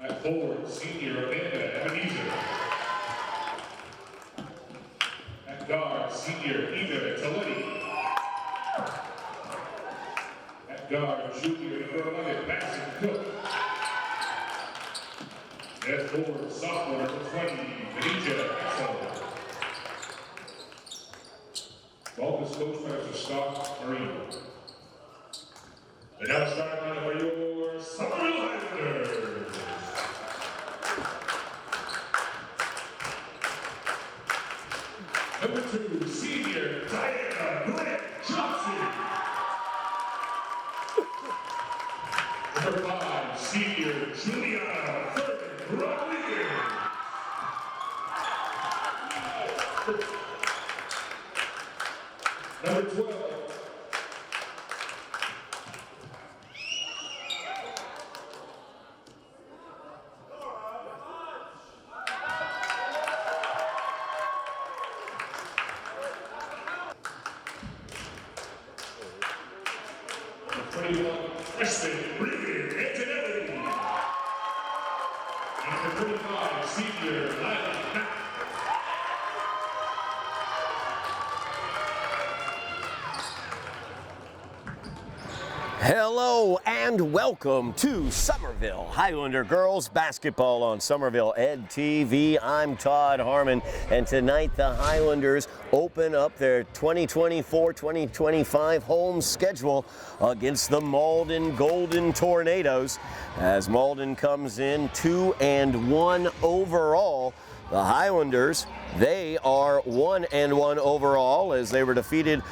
At forward, senior Amanda Ebenezer. At guard, senior Eva Talletti. At guard, junior number 11, Madison Cook. At forward, sophomore number 20, Khadija Axel. Ball is coached by Mr. Scott Marino. And now starting line for your Somerville Highlanders. Number 2, senior Diana Grant Johnson. Number 5, senior Juliana Thurman Rodriguez. Number 12. Freshman, Regan Antonelli. Number 25, senior Lila Mack. Hello and welcome to Somerville Highlander Girls Basketball on Somerville Ed TV. I'm Todd Harmon, and tonight the Highlanders open up their 2024-2025 home schedule against the Malden Golden Tornadoes as Malden comes in 2-1 overall. The Highlanders, they are 1-1 overall as they were defeated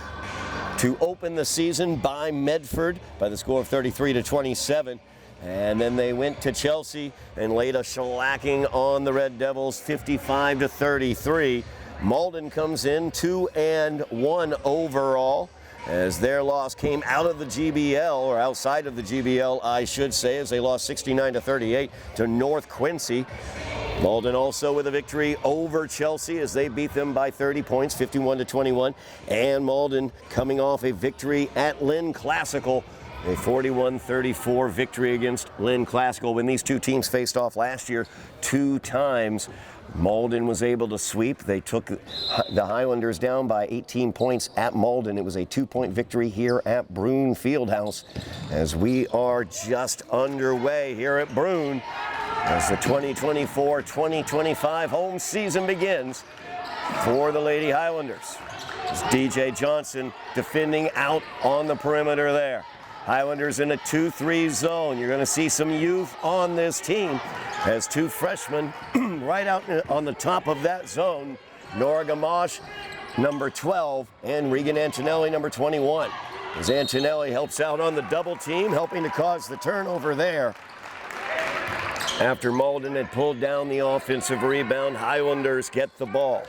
to open the season by Medford by the score of 33-27. And then they went to Chelsea and laid a shellacking on the Red Devils 55-33. Malden comes in 2-1 overall as their loss came out of the GBL, or outside of the GBL, I should say, as they lost 69-38 to North Quincy. Malden also with a victory over Chelsea as they beat them by 30 points, 51-21. And Malden coming off a victory at Lynn Classical, a 41-34 victory against Lynn Classical. When these two teams faced off last year 2 times, Malden was able to sweep. They took the Highlanders down by 18 points at Malden. It was a 2-point victory here at Broome Fieldhouse as we are just underway here at Broome as the 2024-2025 home season begins for the Lady Highlanders. It's DJ Johnson defending out on the perimeter there. Highlanders in a 2-3 zone. You're going to see some youth on this team as 2 freshmen right out on the top of that zone. Nora Gamache, number 12, and Regan Antonelli, number 21. As Antonelli helps out on the double team, helping to cause the turnover there. After Malden had pulled down the offensive rebound, Highlanders get the ball.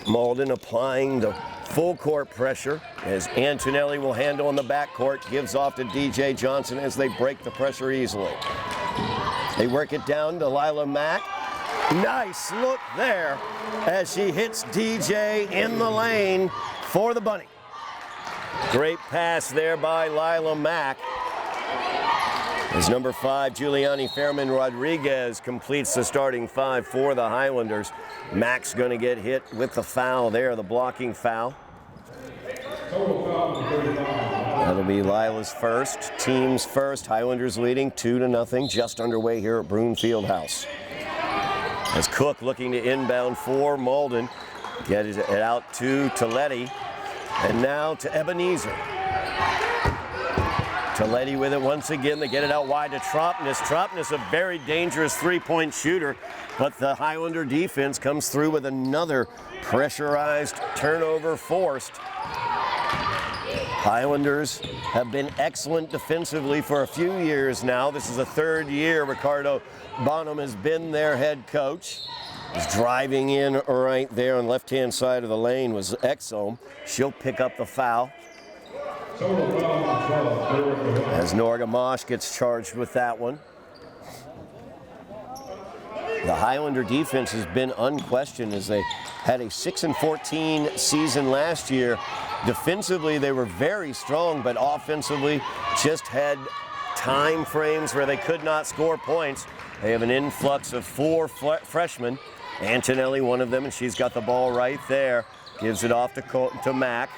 Malden applying the full court pressure as Antonelli will handle in the backcourt, gives off to DJ Johnson as they break the pressure easily. They work it down to Lila Mack. Nice look there as she hits DJ in the lane for the bunny. Great pass there by Lila Mack. As number 5, Giuliani Fairman Rodriguez completes the starting 5 for the Highlanders. Mack's going to get hit with the foul there, the blocking foul. That'll be Lila's first, team's first. Highlanders leading 2-0, just underway here at Broome Fieldhouse. As Cook looking to inbound for Malden, get it out to Talletti, and now to Ebenezer. Talletti with it once again. They get it out wide to Tropnis. Tropnis, a very dangerous 3-point shooter, but the Highlander defense comes through with another pressurized turnover forced. Highlanders have been excellent defensively for a few years now. This is the 3rd year Ricardo Bonham has been their head coach. He's driving in right there on the left-hand side of the lane was Exome. She'll pick up the foul. As Nora Gamache gets charged with that one. The Highlander defense has been unquestioned as they had a 6-14 season last year. Defensively, they were very strong, but offensively just had time frames where they could not score points. They have an influx of 4 freshmen. Antonelli, one of them, and she's got the ball right there. Gives it off to Mack.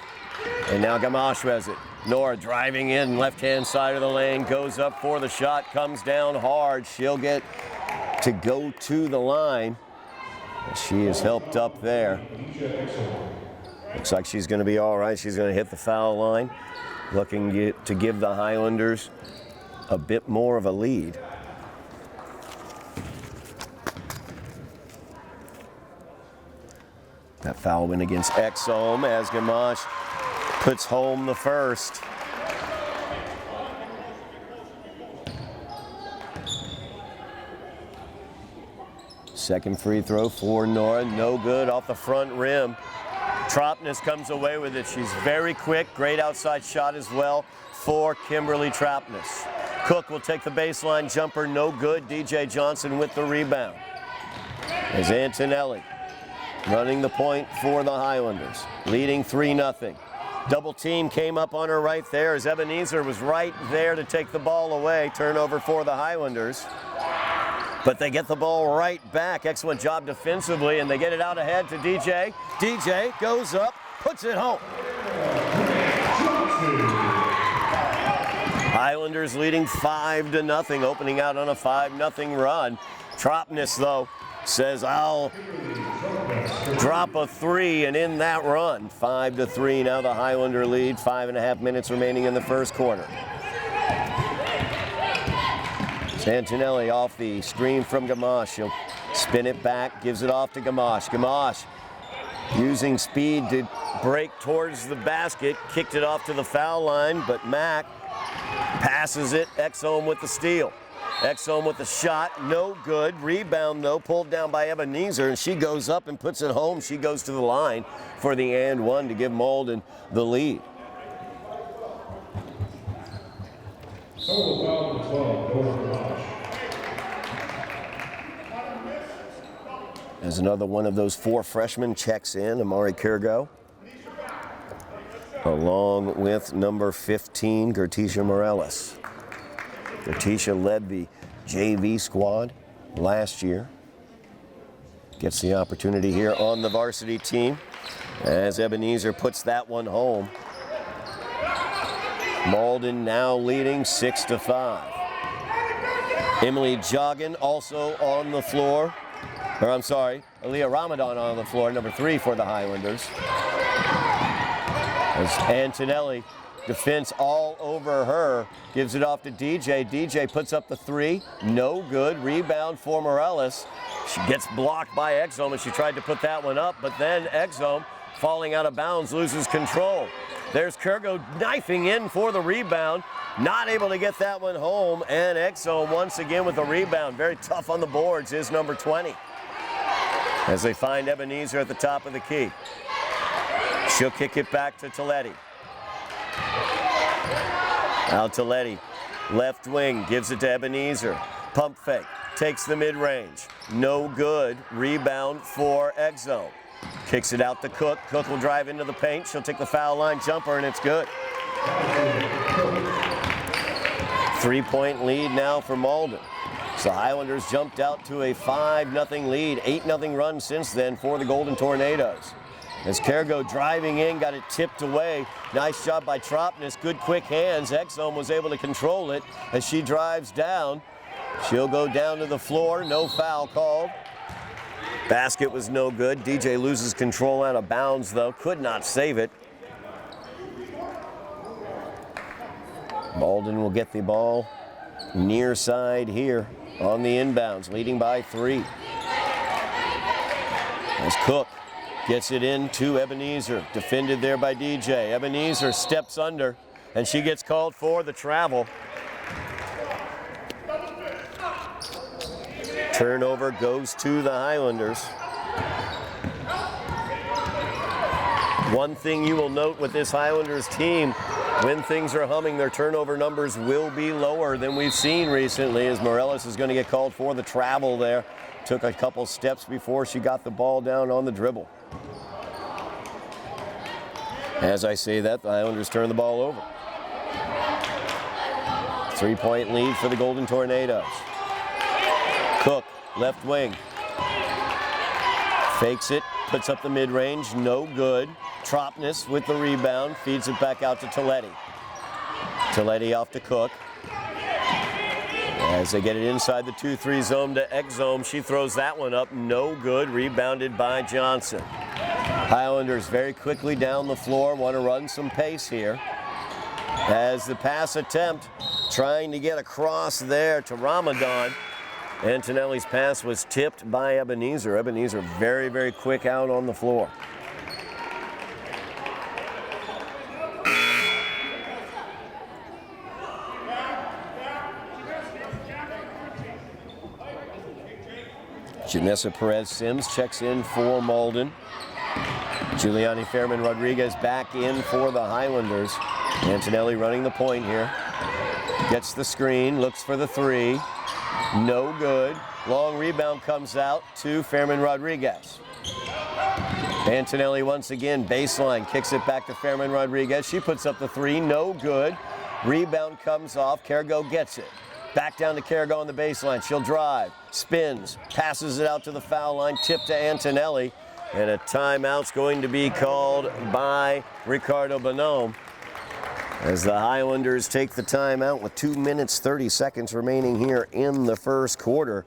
And now Gamache has it. Nora driving in, left-hand side of the lane, goes up for the shot, comes down hard. She'll get to go to the line. She is helped up there. Looks like she's going to be all right. She's going to hit the foul line, looking to give the Highlanders a bit more of a lead. That foul went against Exome as Gamache puts home the first. Second free throw for Nora, no good off the front rim. Tropnes comes away with it. She's very quick, great outside shot as well for Kimberly Tropnes. Cook will take the baseline jumper, no good. DJ Johnson with the rebound. As Antonelli running the point for the Highlanders, leading 3-0. Double team came up on her right there as Ebenezer was right there to take the ball away. Turnover for the Highlanders. But they get the ball right back. Excellent job defensively, and they get it out ahead to DJ. DJ goes up, puts it home. Highlanders leading 5-0, opening out on a 5-0 run. Tropnes, though, says, I'll drop a 3, and in that run, 5-3. Now the Highlander lead, 5.5 minutes remaining in the first quarter. Antonelli off the screen from Gamache. She'll spin it back, gives it off to Gamache. Gamache using speed to break towards the basket, kicked it off to the foul line, but Mack passes it. Exome with the steal. Exome with the shot, no good. Rebound, though, pulled down by Ebenezer, and she goes up and puts it home. She goes to the line for the and one to give Malden the lead. As another one of those 4 freshmen checks in, Amari Kirgo, along with number 15, Gertisha Morales. Gertisha led the JV squad last year. Gets the opportunity here on the varsity team as Ebenezer puts that one home. Malden now leading 6-5. Emily Joggin also on the floor. Or I'm sorry, Aaliyah Ramadan on the floor, number 3 for the Highlanders. As Antonelli, defense all over her, gives it off to DJ. DJ puts up the 3, no good. Rebound for Morales. She gets blocked by Exome as she tried to put that one up, but then Exome, falling out of bounds, loses control. There's Kirgo knifing in for the rebound, not able to get that one home, and Exome once again with the rebound. Very tough on the boards is number 20. As they find Ebenezer at the top of the key. She'll kick it back to Toletti. Now Toletti, left wing, gives it to Ebenezer. Pump fake, takes the mid-range. No good, rebound for Exome. Kicks it out to Cook. Cook will drive into the paint. She'll take the foul line jumper, and it's good. 3-point lead now for Malden. So the Highlanders jumped out to a 5-0 lead, 8-0 run since then for the Golden Tornadoes. As Kirgo driving in, got it tipped away. Nice job by Tropnes, good quick hands. Exome was able to control it as she drives down. She'll go down to the floor, no foul called. Basket was no good. DJ loses control out of bounds though, could not save it. Malden will get the ball near side here on the inbounds, leading by 3. As Cook gets it into Ebenezer, defended there by DJ. Ebenezer steps under, and she gets called for the travel. Turnover goes to the Highlanders. One thing you will note with this Highlanders team, when things are humming, their turnover numbers will be lower than we've seen recently, as Morales is going to get called for the travel there took a couple steps before she got the ball down on the dribble. As I say that, the Highlanders turn the ball over. 3-point lead for the Golden Tornadoes. Cook, left wing. Fakes it, puts up the mid-range, no good. Tropness with the rebound, feeds it back out to Toletti. Toletti off to Cook. As they get it inside the 2-3 zone to X zone, she throws that one up, no good, rebounded by Johnson. Highlanders very quickly down the floor, want to run some pace here. As the pass attempt, trying to get across there to Ramadan. Antonelli's pass was tipped by Ebenezer. Ebenezer very, very quick out on the floor. Janessa Perez-Sims checks in for Malden. Giuliani Fairman Rodriguez back in for the Highlanders. Antonelli running the point here. Gets the screen, looks for the three. No good. Long rebound comes out to Fairman Rodriguez. Antonelli once again, baseline, kicks it back to Fairman Rodriguez. She puts up the three, no good. Rebound comes off, Cargo gets it. Back down to Cargo on the baseline. She'll drive, spins, passes it out to the foul line, tip to Antonelli. And a timeout's going to be called by Ricardo Bonhomme as the Highlanders take the timeout with 2 minutes, 30 seconds remaining here in the first quarter.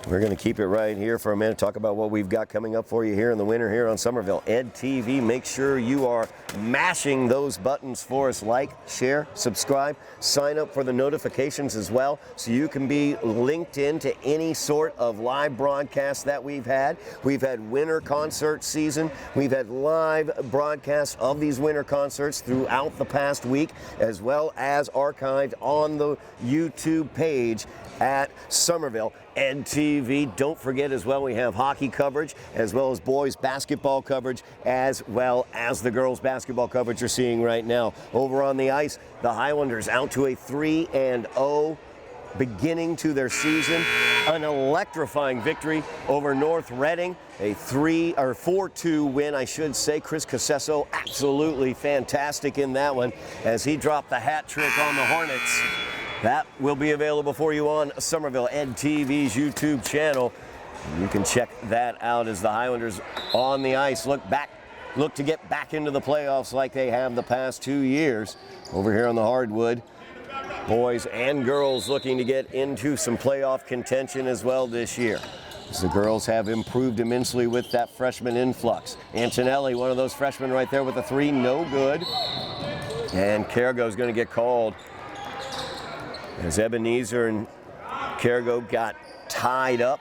We're going to keep it right here for a minute, talk about what we've got coming up for you here in the winter here on Somerville Ed TV. Make sure you are mashing those buttons for us. Like, share, subscribe, sign up for the notifications as well so you can be linked into any sort of live broadcast that we've had. We've had winter concert season. We've had live broadcasts of these winter concerts throughout the past week, as well as archived on the YouTube page at Somerville Ed TV. Don't forget as well, we have hockey coverage as well as boys basketball coverage as well as the girls basketball coverage you're seeing right now. Over on the ice, the Highlanders out to a 3-0 beginning to their season. An electrifying victory over North Reading. A 4-2 win, I should say. Chris Casesso absolutely fantastic in that one as he dropped the hat trick on the Hornets. That will be available for you on Somerville Ed TV's YouTube channel. You can check that out as the Highlanders on the ice look to get back into the playoffs like they have the past 2 years. Over here on the hardwood, boys and girls looking to get into some playoff contention as well this year. As the girls have improved immensely with that freshman influx. Antonelli, one of those freshmen right there with a three, no good. And Cargo's going to get called as Ebenezer and Cargo got tied up.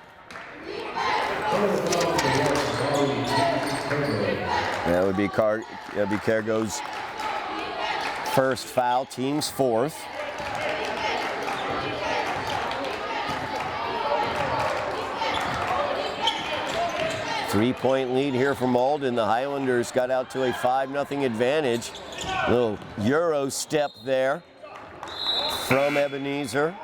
That would be Cargo's first foul, team's fourth. Three-point lead here for Malden. The Highlanders got out to a 5-0 advantage. Little Euro step there from Ebenezer.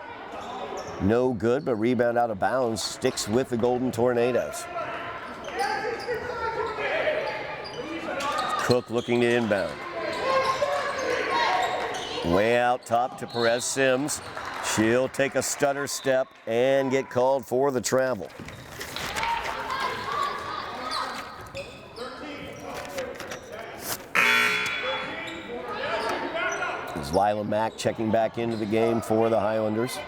No good, but rebound out of bounds. Sticks with the Golden Tornadoes. Cook looking to inbound. Way out top to Perez-Sims. She'll take a stutter step and get called for the travel. Lila Mack checking back into the game for the Highlanders.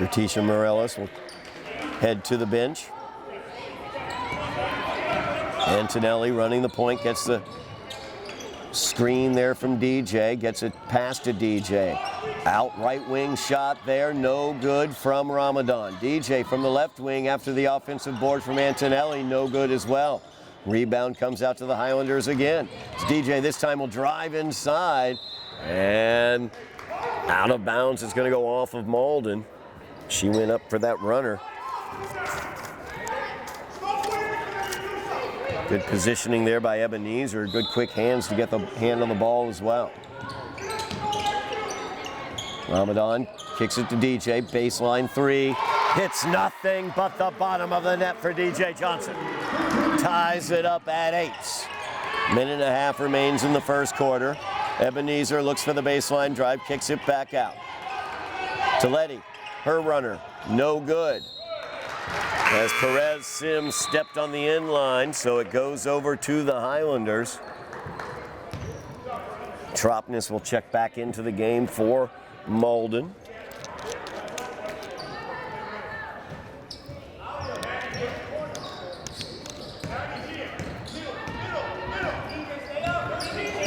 Letitia Morellis will head to the bench. Antonelli running the point, gets the screen there from DJ, gets it past to DJ. Out right wing shot there, no good from Ramadan. DJ from the left wing after the offensive board from Antonelli, no good as well. Rebound comes out to the Highlanders again. DJ this time will drive inside and out of bounds. It's going to go off of Malden. She went up for that runner. Good positioning there by Ebenezer. Good quick hands to get the hand on the ball as well. Ramadan kicks it to DJ. Baseline three. Hits nothing but the bottom of the net for DJ Johnson. Ties it up at 8. Minute and a half remains in the first quarter. Ebenezer looks for the baseline drive, kicks it back out. To Letty, her runner, no good. As Perez Sims stepped on the end line, so it goes over to the Highlanders. Tropness will check back into the game for Malden.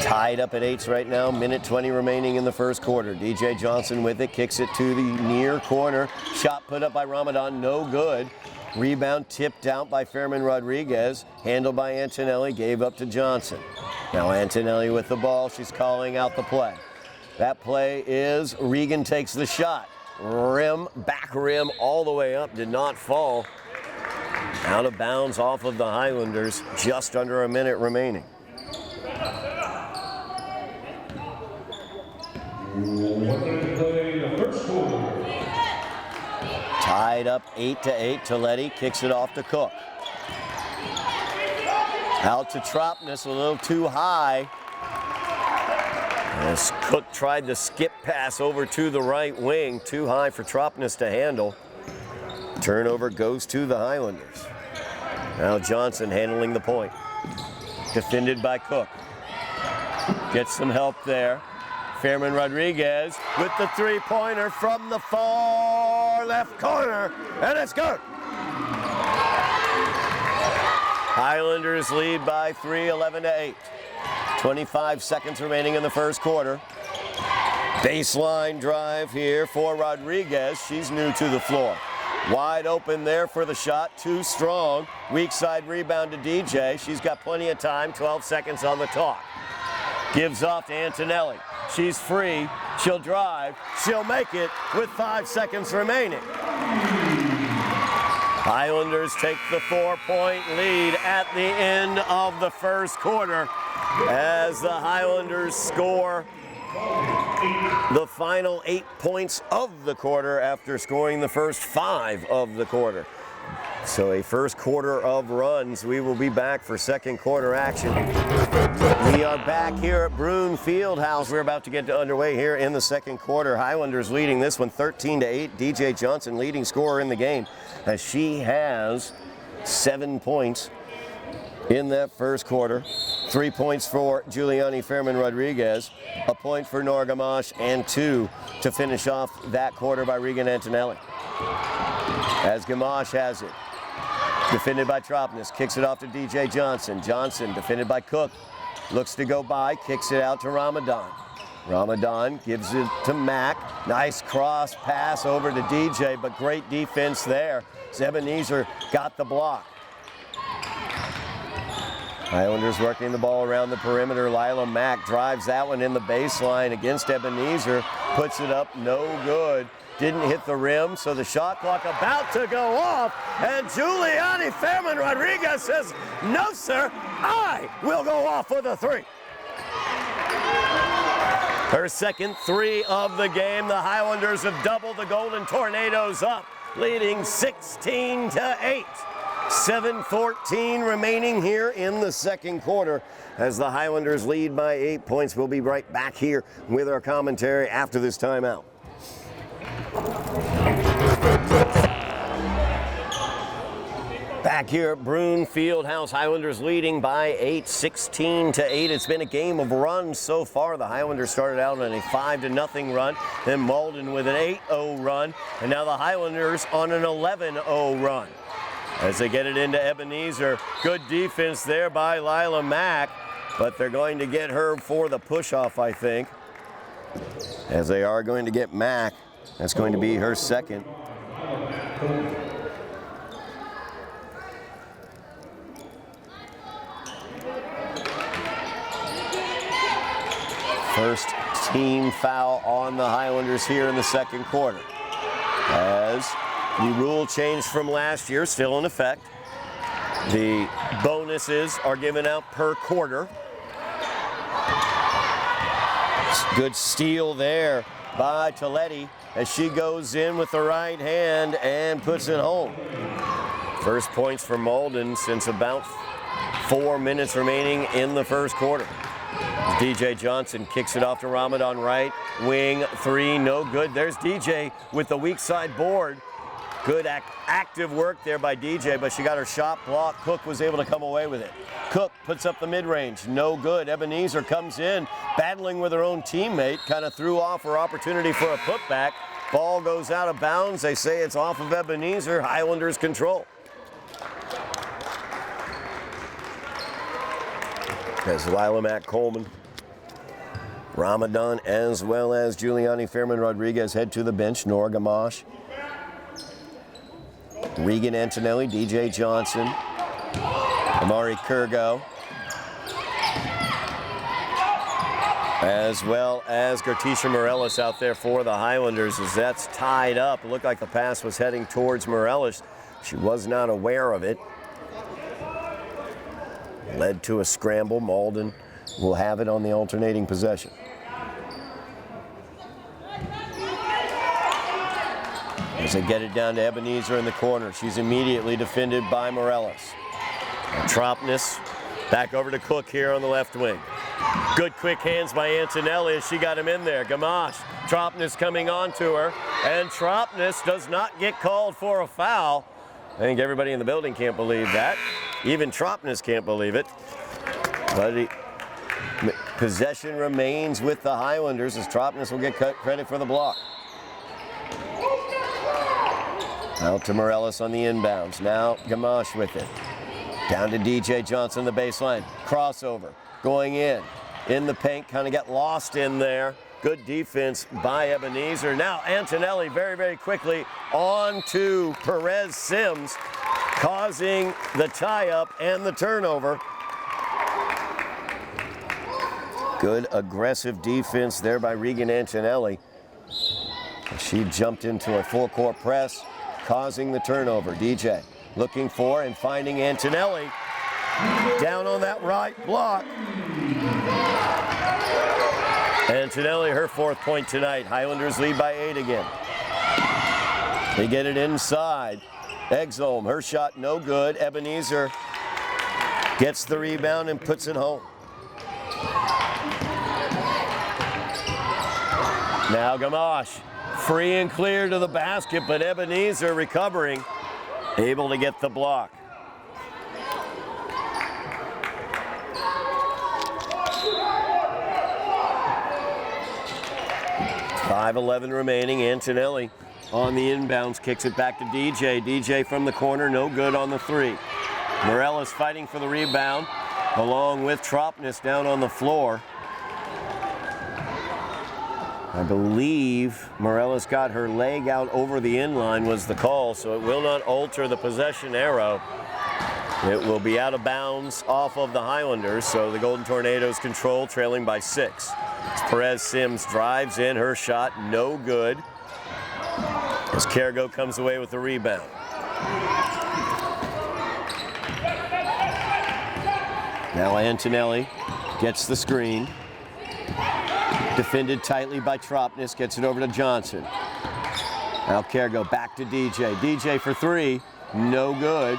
Tied up at 8 right now, minute 20 remaining in the first quarter. DJ Johnson with it, kicks it to the near corner. Shot put up by Ramadan, no good. Rebound tipped out by Fairman Rodriguez, handled by Antonelli, gave up to Johnson. Now Antonelli with the ball, she's calling out the play. That play is Regan takes the shot. Rim, back rim, all the way up, did not fall. Out of bounds off of the Highlanders, just under a minute remaining. Tied up 8-8. Toletti kicks it off to Cook. Out to Tropness, a little too high. As Cook tried the skip pass over to the right wing, too high for Tropness to handle. Turnover goes to the Highlanders. Now Johnson handling the point. Defended by Cook. Gets some help there. Fairman Rodriguez with the three-pointer from the far left corner, and it's good. Highlanders lead by 3, 11-8. 25 seconds remaining in the first quarter. Baseline drive here for Rodriguez. She's new to the floor. Wide open there for the shot, too strong. Weak side rebound to DJ. She's got plenty of time, 12 seconds on the clock. Gives off to Antonelli. She's free, she'll drive, she'll make it with 5 seconds remaining. Highlanders take the 4-point lead at the end of the first quarter as the Highlanders score the final 8 points of the quarter after scoring the first 5 of the quarter. So a first quarter of runs. We will be back for second quarter action. We are back here at Bruin Fieldhouse. We're about to get underway here in the second quarter. Highlanders leading this one 13-8. DJ Johnson leading scorer in the game as she has 7 points in that first quarter. 3 points for Giuliani Fairman Rodriguez, a point for Nora Gamache, and 2 to finish off that quarter by Regan Antonelli. As Gamache has it. Defended by Tropness, kicks it off to DJ Johnson. Johnson defended by Cook. Looks to go by, kicks it out to Ramadan. Ramadan gives it to Mack. Nice cross pass over to DJ, but great defense there. Ebenezer got the block. Highlanders working the ball around the perimeter. Lila Mack drives that one in the baseline against Ebenezer. Puts it up, no good. Didn't hit the rim, so the shot clock about to go off. And Giuliani Fairman Rodriguez says, no, sir, I will go off with a 3. Her second 3 of the game. The Highlanders have doubled the Golden Tornadoes up, leading 16-8. 7:14 remaining here in the second quarter as the Highlanders lead by 8 points. We'll be right back here with our commentary after this timeout. Back here at Bruin Fieldhouse, Highlanders leading by 8, 16-8. It's been a game of runs so far. The Highlanders started out on a 5-0 run, then Malden with an 8-0 run, and now the Highlanders on an 11-0 run. As they get it into Ebenezer, good defense there by Lila Mack, but they're going to get her for the push-off, I think, as they are going to get Mack. That's going to be her second. First team foul on the Highlanders here in the second quarter. As the rule change from last year still in effect. The bonuses are given out per quarter. Good steal there by Toletti as she goes in with the right hand and puts it home. First points for Malden since about 4 minutes remaining in the first quarter. DJ Johnson kicks it off to Ramadan right wing, 3, no good. There's DJ with the weak side board. Good active work there by DJ, but she got her shot blocked. Cook was able to come away with it. Cook puts up the mid-range, no good. Ebenezer comes in, battling with her own teammate, kind of threw off her opportunity for a putback. Ball goes out of bounds. They say it's off of Ebenezer. Highlanders control. As Lila Mack Coleman, Ramadan, as well as Giuliani Fairman Rodriguez head to the bench. Nora Gamache, Regan Antonelli, DJ Johnson, Amari Kurgo, as well as Gertisha Morelos out there for the Highlanders as that's tied up. It looked like the pass was heading towards Morelos. She was not aware of it. Led to a scramble. Malden will have it on the alternating possession. As they get it down to Ebenezer in the corner, she's immediately defended by Morelos. Tropness back over to Cook here on the left wing. Good quick hands by Antonelli as she got him in there. Gamache, Tropness coming on to her, and Tropness does not get called for a foul. I think everybody in the building can't believe that. Even Tropness can't believe it. But possession remains with the Highlanders as Tropness will get credit for the block. Out to Morelos on the inbounds. Now Gamache with it. Down to DJ Johnson, the baseline. Crossover. Going in the paint. Kind of got lost in there. Good defense by Ebenezer. Now Antonelli very, very quickly on to Perez Sims, causing the tie-up and the turnover. Good aggressive defense there by Regan Antonelli. She jumped into a full-court press, causing the turnover. DJ looking for and finding Antonelli down on that right block. Antonelli, her 4th point tonight. Highlanders lead by 8 again. They get it inside. Exholm, her shot no good. Ebenezer gets the rebound and puts it home. Now Gamache, free and clear to the basket, but Ebenezer recovering, able to get the block. 5:11 remaining. Antonelli on the inbounds, kicks it back to DJ. DJ from the corner, no good on the 3. Morelos fighting for the rebound, along with Tropness down on the floor. I believe Morelos got her leg out over the inline was the call, so it will not alter the possession arrow. It will be out of bounds off of the Highlanders, so the Golden Tornadoes control, trailing by 6. As Perez Sims drives in, her shot no good. As Cargo comes away with the rebound. Now Antonelli gets the screen. Defended tightly by Tropness, gets it over to Johnson. Now Cargo back to DJ. DJ for 3, no good.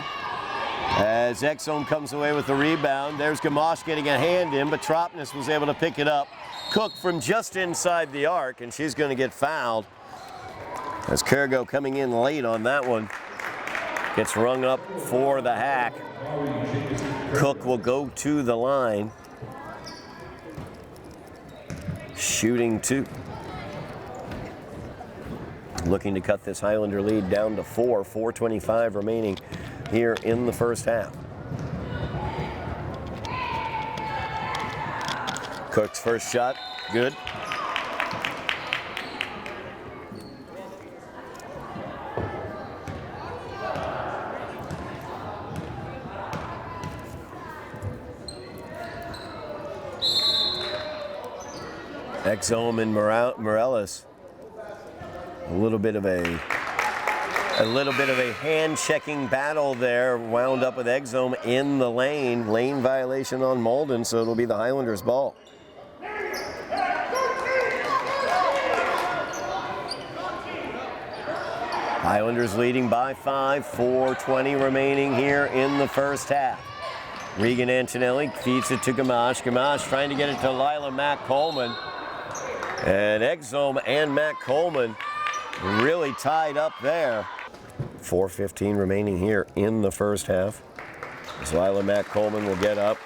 As Exholm comes away with the rebound, there's Gamache getting a hand in, but Tropness was able to pick it up. Cook from just inside the arc, and she's going to get fouled. As Cargo coming in late on that one, gets rung up for the hack. Cook will go to the line. Shooting 2. Looking to cut this Highlander lead down to 4. 4:25 remaining here in the first half. Cook's first shot, good. Exholm and Morelos, a little bit of a hand-checking battle there, wound up with Exholm in the lane violation on Malden, so it'll be the Highlanders' ball. Highlanders leading by 5, 4:20 remaining here in the first half. Regan Antonelli feeds it to Gamache. Gamache trying to get it to Lila Matt Coleman. And Exome and Matt Coleman really tied up there. 4:15 remaining here in the first half. So Lila Matt Coleman will get up.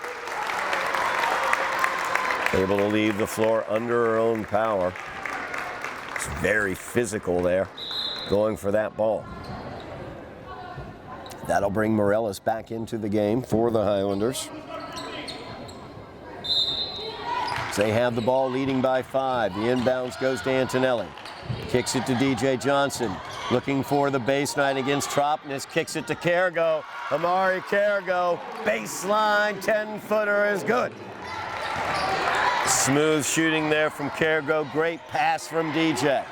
Able to leave the floor under her own power. It's very physical there, going for that ball. That'll bring Morellis back into the game for the Highlanders. They have the ball leading by 5. The inbounds goes to Antonelli. Kicks it to DJ Johnson. Looking for the baseline against Tropnis. Kicks it to Cargo. Amari Cargo. Baseline 10-footer is good. Smooth shooting there from Cargo. Great pass from DJ.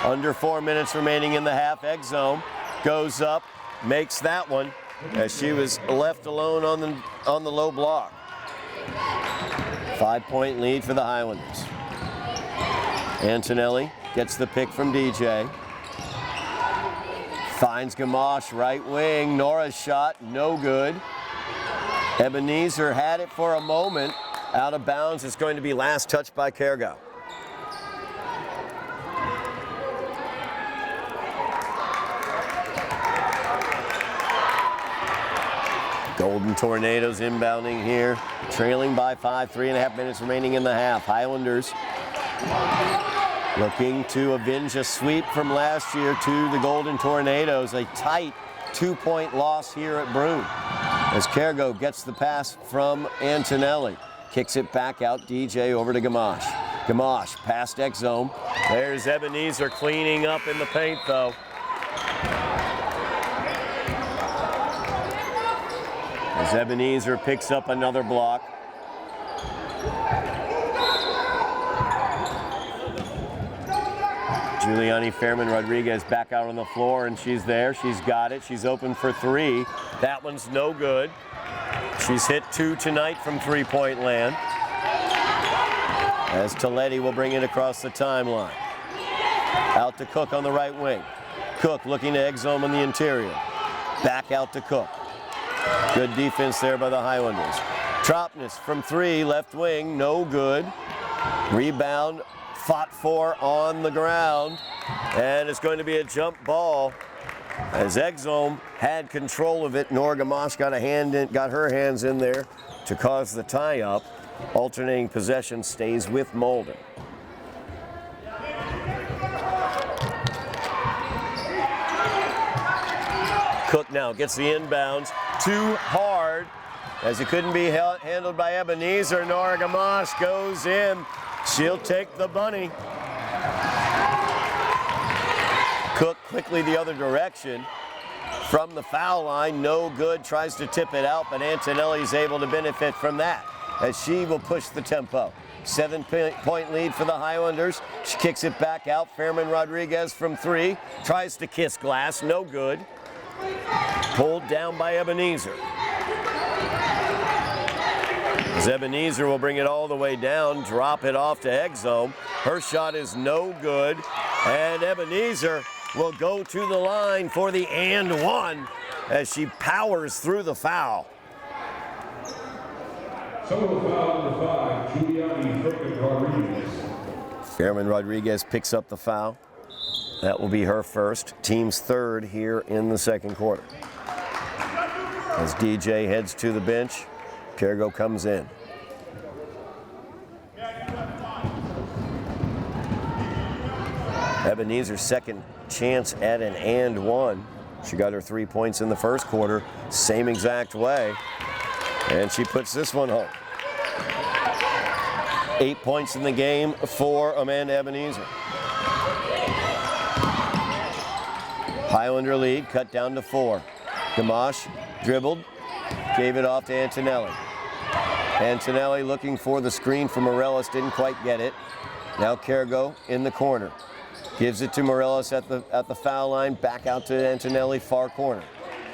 Under 4 minutes remaining in the half. Exome goes up, makes that one as she was left alone on the low block. 5-point lead for the Highlanders. Antonelli gets the pick from DJ. Finds Gamache, right wing. Nora's shot, no good. Ebenezer had it for a moment. Out of bounds. It's going to be last touched by Cargo. Golden Tornadoes inbounding here, trailing by 5, 3.5 minutes remaining in the half. Highlanders looking to avenge a sweep from last year to the Golden Tornadoes. A tight 2-point loss here at Broome. As Cargo gets the pass from Antonelli. Kicks it back out, DJ over to Gamache. Gamache past Exome. There's Ebenezer cleaning up in the paint though. As Ebenezer picks up another block. Giuliani Fairman Rodriguez back out on the floor and she's there. She's got it. She's open for 3. That one's no good. She's hit 2 tonight from 3-point land. As Toletti will bring it across the timeline. Out to Cook on the right wing. Cook looking to Exome on the interior. Back out to Cook. Good defense there by the Highlanders. Tropnis from 3, left wing, no good. Rebound, fought for on the ground. And it's going to be a jump ball. As Exome had control of it, Nora Gamache got her hands in there to cause the tie-up. Alternating possession stays with Malden. Cook now gets the inbounds. Too hard as it couldn't be handled by Ebenezer. Nora Gamache goes in. She'll take the bunny. Cook quickly the other direction from the foul line. No good. Tries to tip it out, but Antonelli's able to benefit from that as she will push the tempo. 7-point lead for the Highlanders. She kicks it back out. Fairman Rodriguez from 3. Tries to kiss glass. No good. Pulled down by Ebenezer. As Ebenezer will bring it all the way down, drop it off to Exome. Her shot is no good. And Ebenezer will go to the line for the and one as she powers through the foul. Solo foul number 5, Giuliani Rodriguez. Fairman Rodriguez picks up the foul. That will be her first, team's 3rd here in the second quarter. As DJ heads to the bench, Cargo comes in. Ebenezer's second chance at an and one. She got her 3 points in the first quarter, same exact way. And she puts this one home. 8 points in the game for Amanda Ebenezer. Highlander lead, cut down to 4. Gamache dribbled, gave it off to Antonelli. Antonelli looking for the screen from Morellis, didn't quite get it. Now Cargo in the corner. Gives it to Morellis at the foul line, back out to Antonelli, far corner.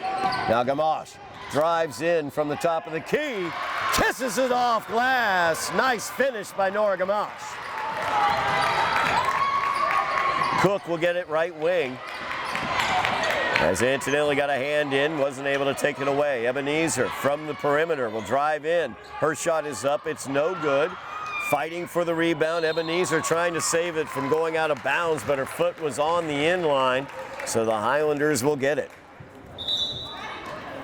Now Gamache drives in from the top of the key, kisses it off glass. Nice finish by Nora Gamache. Cook will get it right wing. As Antonelli got a hand in, wasn't able to take it away. Ebenezer from the perimeter will drive in. Her shot is up, it's no good. Fighting for the rebound. Ebenezer trying to save it from going out of bounds, but her foot was on the inline, so the Highlanders will get it.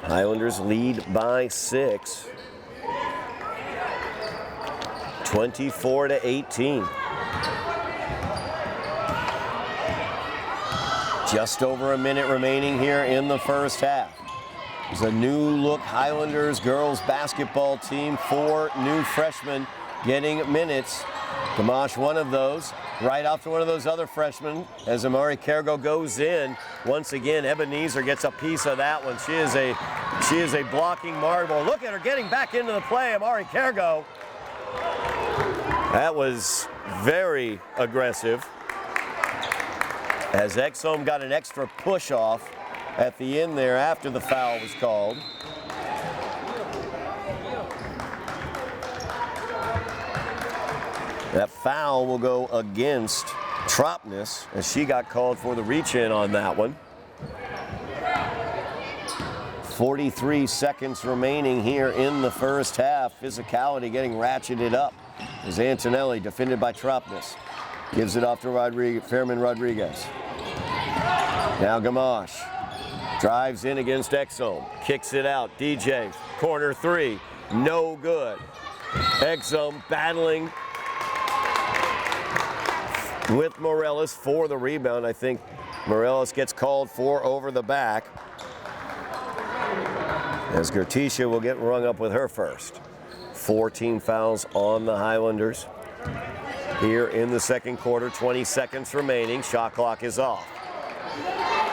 Highlanders lead by 6. 24-18. Just over a minute remaining here in the first half. There's a new look Highlanders girls basketball team. 4 new freshmen getting minutes. Gamache, one of those, right off to one of those other freshmen as Amari Kergo goes in. Once again, Ebenezer gets a piece of that one. She is a blocking marvel. Look at her getting back into the play, Amari Kergo. That was very aggressive. As Exome got an extra push off at the end there after the foul was called. That foul will go against Tropness as she got called for the reach-in on that one. 43 seconds remaining here in the first half. Physicality getting ratcheted up as Antonelli, defended by Tropness, gives it off to Fairman Rodriguez. Now Gamache drives in against Exome, kicks it out. DJ, corner 3, no good. Exome battling with Morales for the rebound. I think Morales gets called for over the back, as Gertisha will get rung up with her first. 14 fouls on the Highlanders here in the second quarter. 20 seconds remaining. Shot clock is off.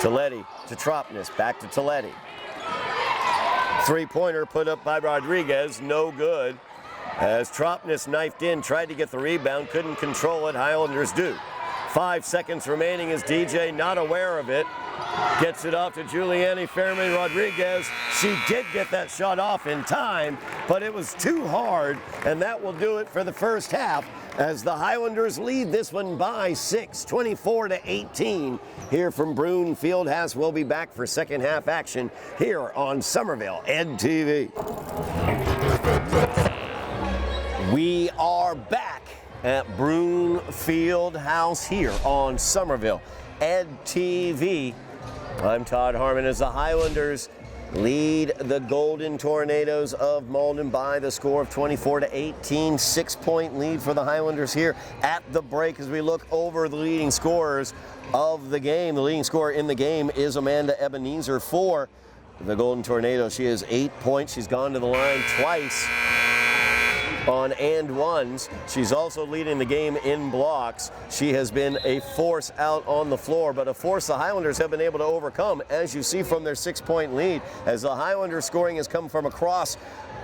Toletti to Tropness, back to Toletti. Three-pointer put up by Rodriguez, no good. As Tropness knifed in, tried to get the rebound, couldn't control it. Highlanders do. 5 seconds remaining as DJ, not aware of it, gets it off to Juliani Fairman Rodriguez. She did get that shot off in time, but it was too hard, and that will do it for the first half as the Highlanders lead this one by 6, 24-18. Here from Broome Fieldhouse. We'll be back for second half action here on Somerville Ed TV. We are back at Broome Fieldhouse here on Somerville Ed TV. I'm Todd Harmon as the Highlanders lead the Golden Tornadoes of Malden by the score of 24-18. 6-point lead for the Highlanders here at the break as we look over the leading scorers of the game. The leading scorer in the game is Amanda Ebenezer for the Golden Tornadoes. She has 8 points. She's gone to the line twice on and ones. She's also leading the game in blocks. She has been a force out on the floor, but a force the Highlanders have been able to overcome, as you see from their 6-point lead, as the Highlanders scoring has come from across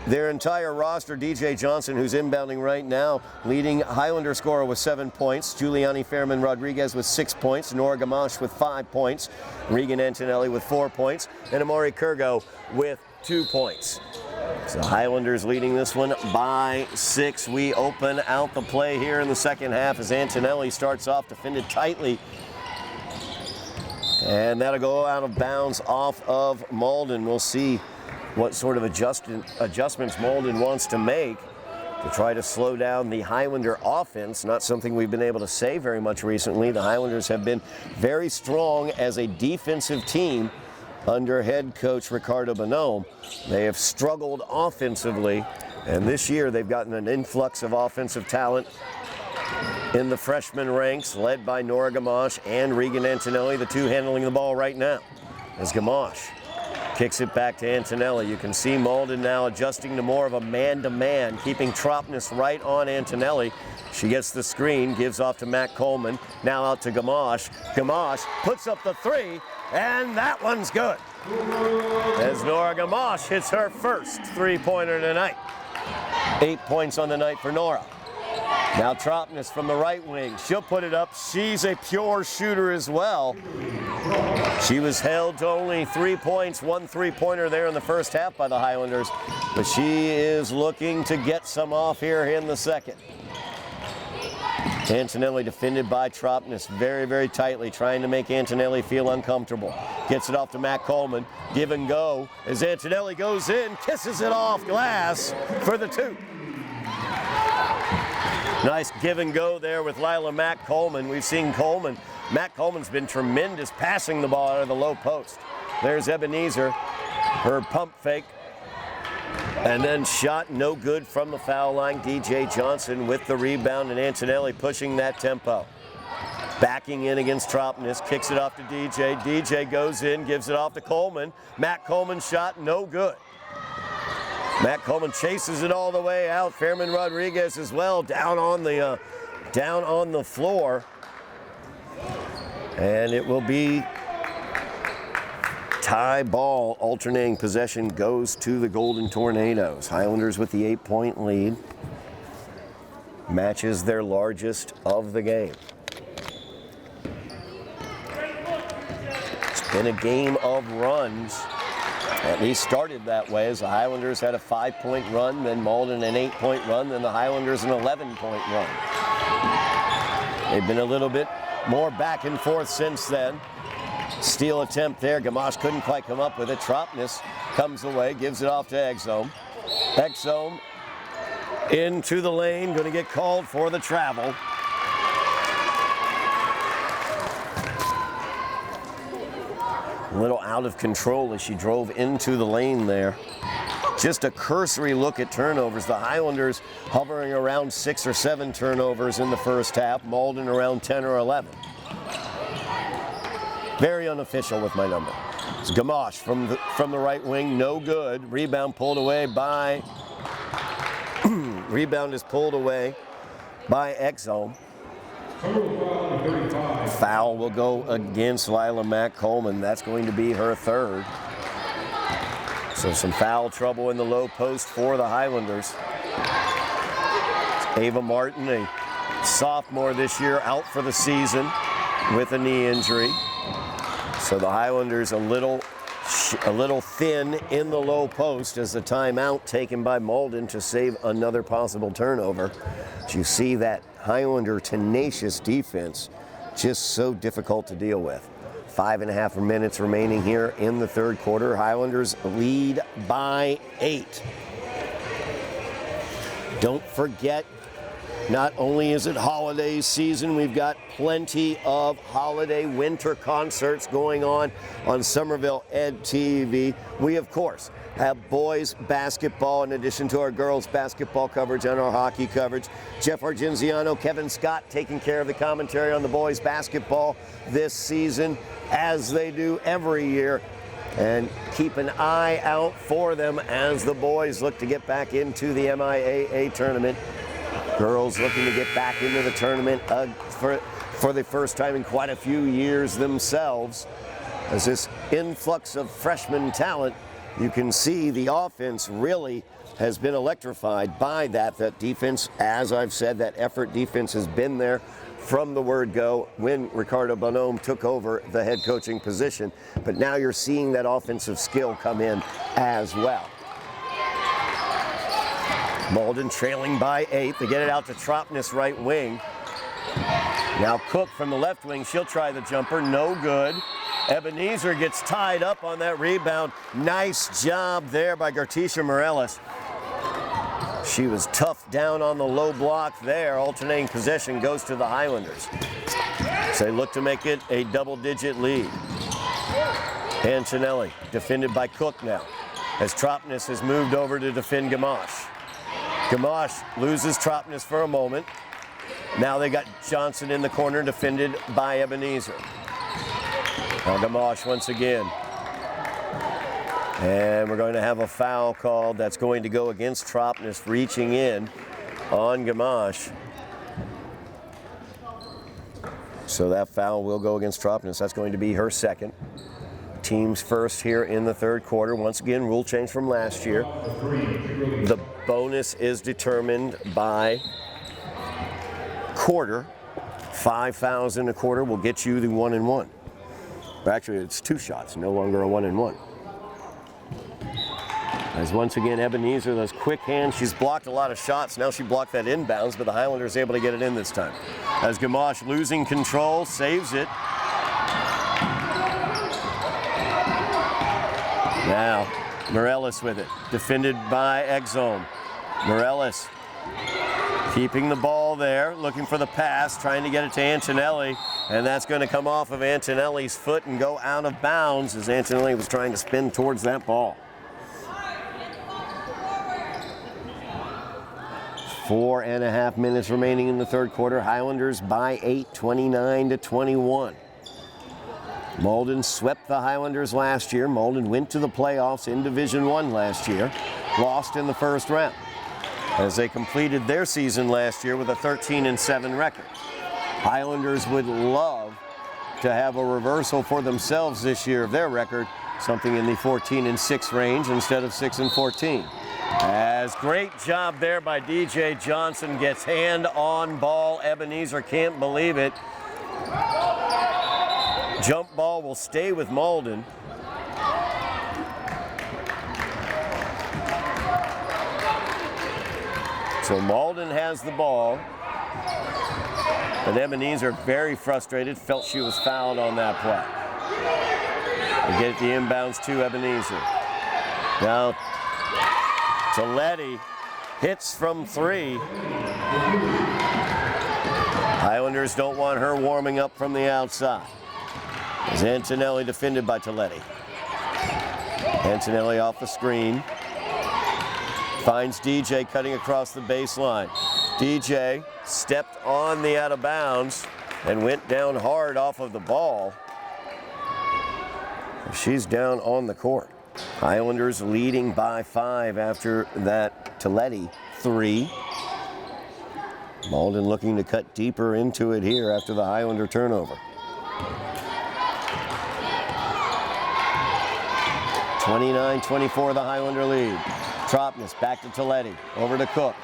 their entire roster. DJ Johnson, who's inbounding right now, leading Highlander scorer with 7 points. Giuliani Fairman Rodriguez with 6 points. Nora Gamache with 5 points. Regan Antonelli with 4 points. And Amari Kergo with 2 points. So Highlanders leading this one by 6. We open out the play here in the second half as Antonelli starts off defended tightly. And that'll go out of bounds off of Malden. We'll see what sort of adjustments Malden wants to make to try to slow down the Highlander offense. Not something we've been able to say very much recently. The Highlanders have been very strong as a defensive team under head coach Ricardo Bonhomme. They have struggled offensively, and this year they've gotten an influx of offensive talent in the freshman ranks, led by Nora Gamache and Regan Antonelli, the two handling the ball right now. As Gamache kicks it back to Antonelli. You can see Malden now adjusting to more of a man-to-man, keeping Tropness right on Antonelli. She gets the screen, gives off to Matt Coleman. Now out to Gamache. Gamache puts up the 3, and that one's good. As Nora Gamache hits her first 3-pointer tonight. 8 points on the night for Nora. Now Tropness from the right wing. She'll put it up. She's a pure shooter as well. She was held to only 3 points, 1 3-pointer there in the first half by the Highlanders, but she is looking to get some off here in the second. Antonelli defended by Tropnis very, very tightly, trying to make Antonelli feel uncomfortable. Gets it off to Matt Coleman. Give and go as Antonelli goes in, kisses it off glass for the 2. Nice give and go there with Lila Matt Coleman. We've seen Coleman. Matt Coleman's been tremendous passing the ball out of the low post. There's Ebenezer, her pump fake. And then shot no good from the foul line. DJ Johnson with the rebound, and Antonelli pushing that tempo. Backing in against Tropnis, kicks it off to DJ. DJ goes in, gives it off to Coleman. Matt Coleman shot no good. Matt Coleman chases it all the way out. Fairman Rodriguez as well down on the floor. And it will be tie ball. Alternating possession goes to the Golden Tornadoes. Highlanders with the 8-point lead. Matches their largest of the game. It's been a game of runs. At least started that way, as the Highlanders had a 5-point run, then Malden an 8-point run, then the Highlanders an 11-point run. They've been a little bit more back and forth since then. Steal attempt there. Gamache couldn't quite come up with it. Tropnis comes away, gives it off to Exome. Exome into the lane, going to get called for the travel. A little out of control as she drove into the lane there. Just a cursory look at turnovers. The Highlanders hovering around 6 or 7 turnovers in the first half. Malden around 10 or 11. Very unofficial with my number. It's Gamache from the right wing, no good. Rebound pulled away by, rebound is pulled away by Exome. Foul will go against Lila Mack Coleman. That's going to be her 3rd. So some foul trouble in the low post for the Highlanders. It's Ava Martin, a sophomore this year, out for the season with a knee injury. So the Highlanders a little thin in the low post as the timeout taken by Malden to save another possible turnover. But you see that Highlander tenacious defense just so difficult to deal with. 5.5 minutes remaining here in the 3rd quarter. Highlanders lead by 8. Don't forget, not only is it holiday season, we've got plenty of holiday winter concerts going on Somerville Ed TV. We, of course, have boys basketball in addition to our girls basketball coverage and our hockey coverage. Jeff Argenziano, Kevin Scott taking care of the commentary on the boys basketball this season, as they do every year. And keep an eye out for them as the boys look to get back into the MIAA tournament. Girls looking to get back into the tournament for the first time in quite a few years themselves. As this influx of freshman talent, you can see the offense really has been electrified by that defense. As I've said, that effort defense has been there from the word go when Ricardo Bonhomme took over the head coaching position. But now you're seeing that offensive skill come in as well. Malden trailing by 8. They get it out to Tropnis right wing. Now Cook from the left wing. She'll try the jumper. No good. Ebenezer gets tied up on that rebound. Nice job there by Gartisha Morales. She was tough down on the low block there. Alternating possession goes to the Highlanders. So they look to make it a double-digit lead. Antonelli defended by Cook now, as Tropnis has moved over to defend Gamache. Gamache loses Tropnis for a moment. Now they got Johnson in the corner, defended by Ebenezer. Now Gamache once again. And we're going to have a foul called. That's going to go against Tropnis, reaching in on Gamache. So that foul will go against Tropnis. That's going to be her 2nd. Team's first here in the 3rd quarter. Once again, rule change from last year. The bonus is determined by quarter. 5 fouls in a quarter will get you the 1-and-1. Actually, it's 2 shots, no longer a 1-and-1. As once again, Ebenezer, those quick hands. She's blocked a lot of shots. Now she blocked that inbounds, but the Highlanders able to get it in this time. As Gamache losing control, saves it. Now, Morellis with it. Defended by Exome. Morellis keeping the ball there, looking for the pass, trying to get it to Antonelli. And that's going to come off of Antonelli's foot and go out of bounds as Antonelli was trying to spin towards that ball. 4.5 minutes remaining in the third quarter. Highlanders by 8, 29-21. Malden swept the Highlanders last year. Malden went to the playoffs in Division I last year, lost in the first round as they completed their season last year with a 13-7 record. Highlanders would love to have a reversal for themselves this year of their record, something in the 14-6 range instead of 6-14. As great job there by DJ Johnson, gets hand on ball. Ebenezer can't believe it. Jump ball will stay with Malden. So Malden has the ball. But Ebenezer, very frustrated, felt she was fouled on that play. They get the inbounds to Ebenezer. Now, Toletti hits from 3. Highlanders don't want her warming up from the outside. As Antonelli defended by Toletti. Antonelli off the screen. Finds DJ cutting across the baseline. DJ stepped on the out of bounds and went down hard off of the ball. She's down on the court. Highlanders leading by 5 after that Toletti 3. Malden looking to cut deeper into it here after the Highlander turnover. 29-24 the Highlander lead. Tropness back to Toletti, over to Cook.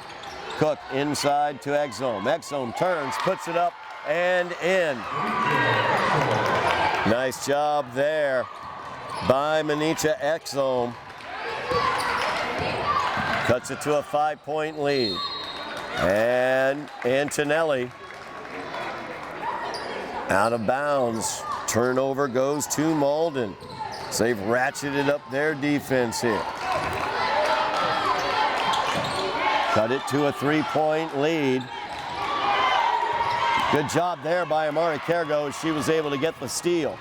Cook inside to Exome. Exome turns, puts it up and in. Nice job there by Manicha Exome. Cuts it to a 5-point lead. And Antonelli out of bounds. Turnover goes to Malden. So they've ratcheted up their defense here. Cut it to a 3-point lead. Good job there by Amari Kergo as she was able to get the steal.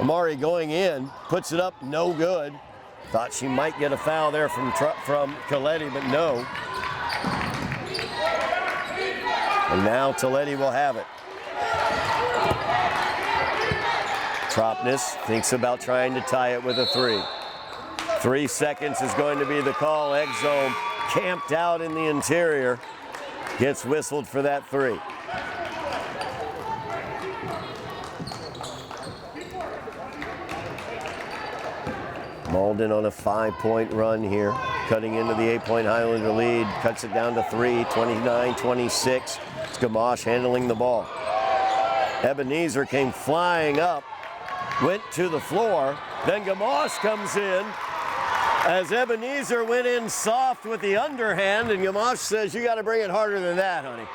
Amari going in, puts it up, no good. Thought she might get a foul there from Coletti, but no. And now Toletti will have it. Tropness thinks about trying to tie it with a 3. 3 seconds is going to be the call. Exome camped out in the interior. Gets whistled for that 3. Malden on a 5-point run here, cutting into the 8-point Highlander lead, cuts it down to 3, 29-26. It's Gamache handling the ball. Ebenezer came flying up, went to the floor, then Gamache comes in as Ebenezer went in soft with the underhand, and Gamache says, "You got to bring it harder than that, honey."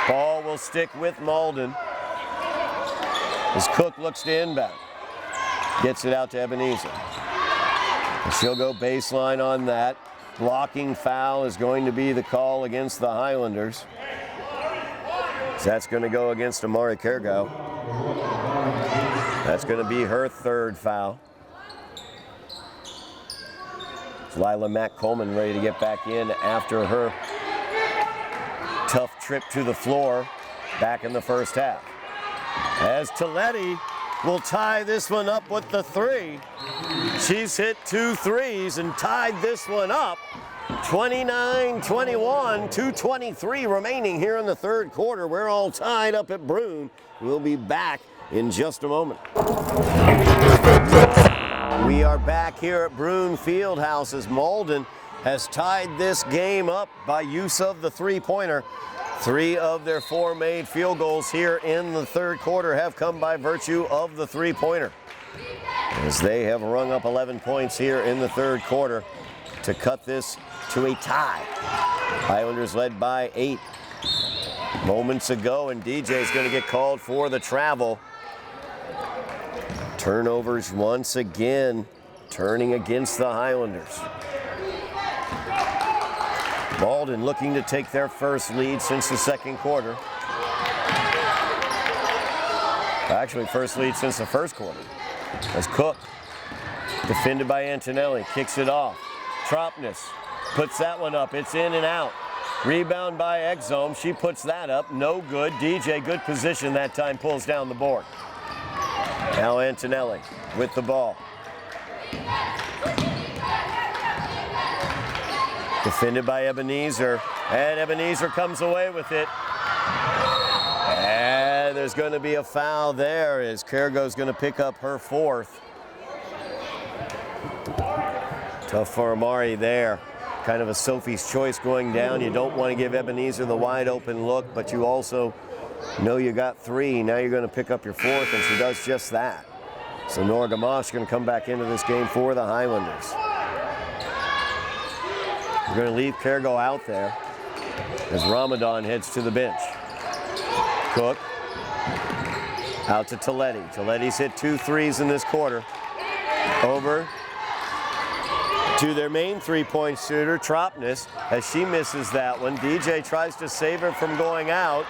Ball will stick with Malden as Cook looks to inbound. Gets it out to Ebenezer. And she'll go baseline on that. Blocking foul is going to be the call against the Highlanders. So that's going to go against Amari Kergo. That's going to be her 3rd foul. Lila Mack Coleman ready to get back in after her tough trip to the floor back in the first half. As Toletti will tie this one up with the 3. She's hit 2 threes and tied this one up. 29-21, 2:23 remaining here in the third quarter. We're all tied up at Broome. We'll be back in just a moment. We are back here at Broome Fieldhouse as Malden has tied this game up by use of the 3-pointer. 3 of their 4 made field goals here in the third quarter have come by virtue of the 3-pointer. as they have rung up 11 points here in the third quarter to cut this to a tie. Highlanders led by 8 moments ago, and DJ is going to get called for the travel. Turnovers once again turning against the Highlanders. Malden looking to take their first lead since the second quarter. Actually, first lead since the first quarter. As Cook, defended by Antonelli, kicks it off. Tropness puts that one up. It's in and out. Rebound by Exome. She puts that up. No good. DJ, good position that time, pulls down the board. Now Antonelli with the ball. Defended by Ebenezer, and Ebenezer comes away with it. And there's going to be a foul there as Cargo's going to pick up her 4th. Tough for Amari there. Kind of a Sophie's choice going down. You don't want to give Ebenezer the wide open look, but you also know you got 3. Now you're going to pick up your 4th, and she does just that. So Nora Gamache going to come back into this game for the Highlanders. We're going to leave Cargo out there as Ramadan heads to the bench. Cook out to Toletti. Toletti's hit 2 threes in this quarter. Over to their main 3-point shooter, Tropness, as she misses that one. DJ tries to save her from going out.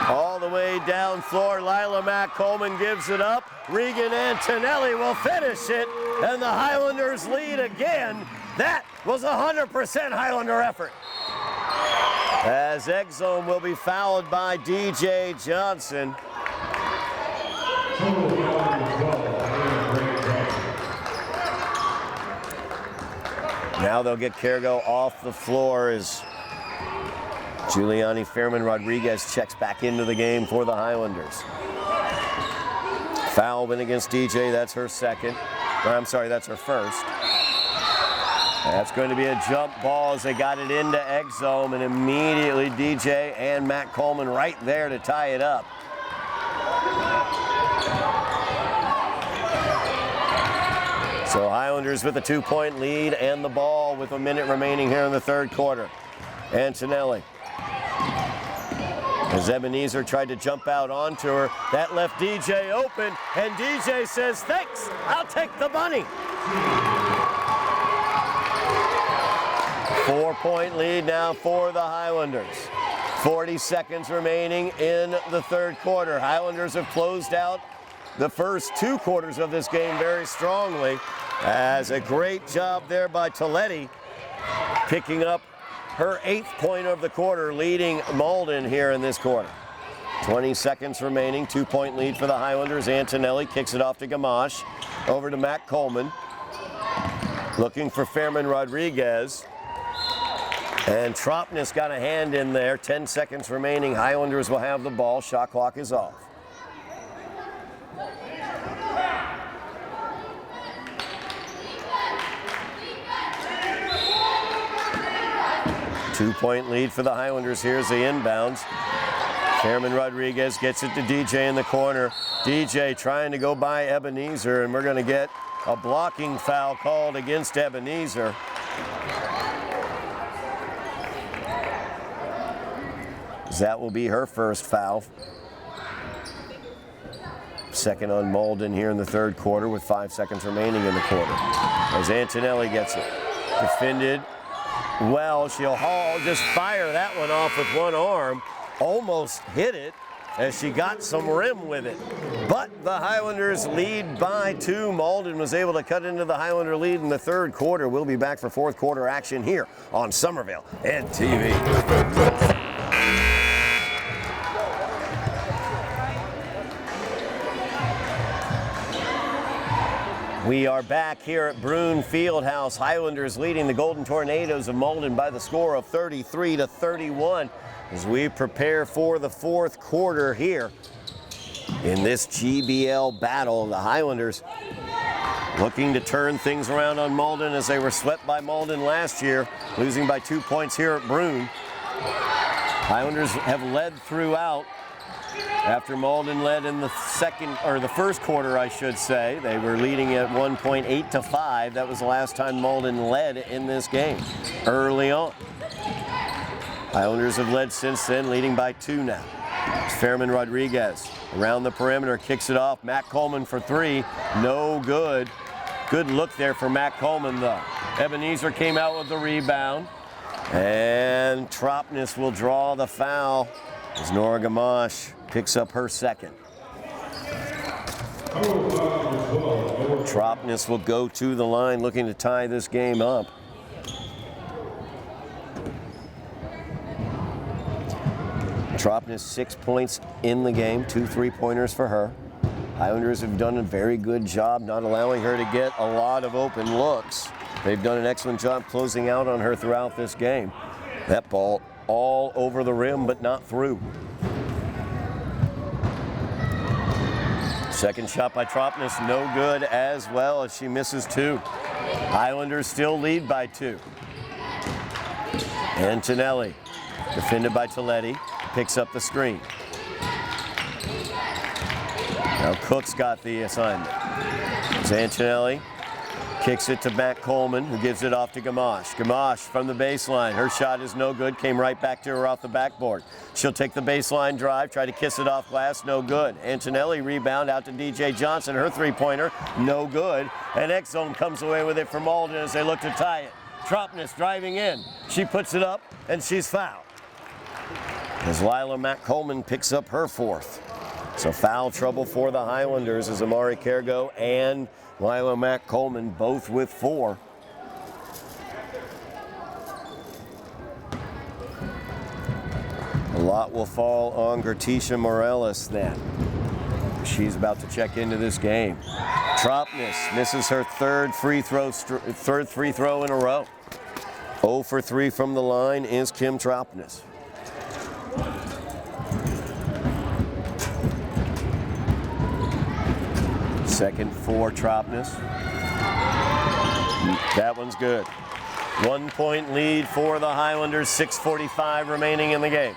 All the way down floor, Lila Mack Coleman gives it up. Regan Antonelli will finish it, and the Highlanders lead again. That was a 100% Highlander effort. As Exome will be fouled by DJ Johnson. Now they'll get Cargo off the floor as Giuliani Fairman Rodriguez checks back into the game for the Highlanders. Foul win against DJ, that's her second. Or, I'm sorry, that's her first. That's going to be a jump ball as they got it into Exome, and immediately DJ and Matt Coleman right there to tie it up. So Highlanders with a 2-point lead and the ball with a minute remaining here in the third quarter. Antonelli. As Ebenezer tried to jump out onto her, that left DJ open, and DJ says, thanks, I'll take the money. 4-point lead now for the Highlanders. 40 seconds remaining in the third quarter. Highlanders have closed out the first 2 quarters of this game very strongly, as a great job there by Toletti, picking up her 8th point of the quarter, leading Malden here in this quarter. 20 seconds remaining, 2-point lead for the Highlanders. Antonelli kicks it off to Gamache, over to Matt Coleman, looking for Fairman Rodriguez. And Tropness got a hand in there. 10 seconds remaining. Highlanders will have the ball. Shot clock is off. Two-point lead for the Highlanders. Here's the inbounds. Fairman Rodriguez gets it to DJ in the corner. DJ trying to go by Ebenezer, and we're going to get a blocking foul called against Ebenezer. That will be her first foul. Second on Malden here in the third quarter with 5 seconds remaining in the quarter. As Antonelli gets it. Defended well. She'll just fire that one off with one arm. Almost hit it as she got some rim with it. But the Highlanders lead by 2. Malden was able to cut into the Highlander lead in the third quarter. We'll be back for fourth quarter action here on Somerville and TV. We are back here at Bruin Fieldhouse. Highlanders leading the Golden Tornadoes of Malden by the score of 33-31 as we prepare for the fourth quarter here in this GBL battle. The Highlanders looking to turn things around on Malden as they were swept by Malden last year, losing by 2 points here at Bruin. Highlanders have led throughout After Malden led in the first quarter, I should say. They were leading at one point, 8-5. That was the last time Malden led in this game, early on. Highlanders have led since then, leading by 2 now. It's Fairman Rodriguez around the perimeter, kicks it off. Matt Coleman for 3, no good. Good look there for Matt Coleman, though. Ebenezer came out with the rebound, and Tropness will draw the foul as Nora Gamache picks up her second. Tropness will go to the line looking to tie this game up. Tropness 6 points in the game, 2 3-pointers for her. Highlanders have done a very good job not allowing her to get a lot of open looks. They've done an excellent job closing out on her throughout this game. That ball all over the rim, but not through. Second shot by Tropness, no good as well as she misses 2. Highlanders still lead by 2. Antonelli, defended by Toletti, picks up the screen. Now Cook's got the assignment. As Antonelli kicks it to Matt Coleman, who gives it off to Gamache. Gamache from the baseline. Her shot is no good. Came right back to her off the backboard. She'll take the baseline drive, try to kiss it off glass, no good. Antonelli rebound out to DJ Johnson. Her 3-pointer, no good. And X-Zone comes away with it for Malden as they look to tie it. Tropness driving in. She puts it up, and she's fouled. As Lila Matt Coleman picks up her 4th. So foul trouble for the Highlanders as Amari Kergo and Lila Matt Coleman both with 4. A lot will fall on Gertisha Morales then. She's about to check into this game. Tropness misses her third free throw in a row. 0 for 3 from the line is Kim Tropness. Second for Tropness. That one's good. 1-point lead for the Highlanders, 6:45 remaining in the game.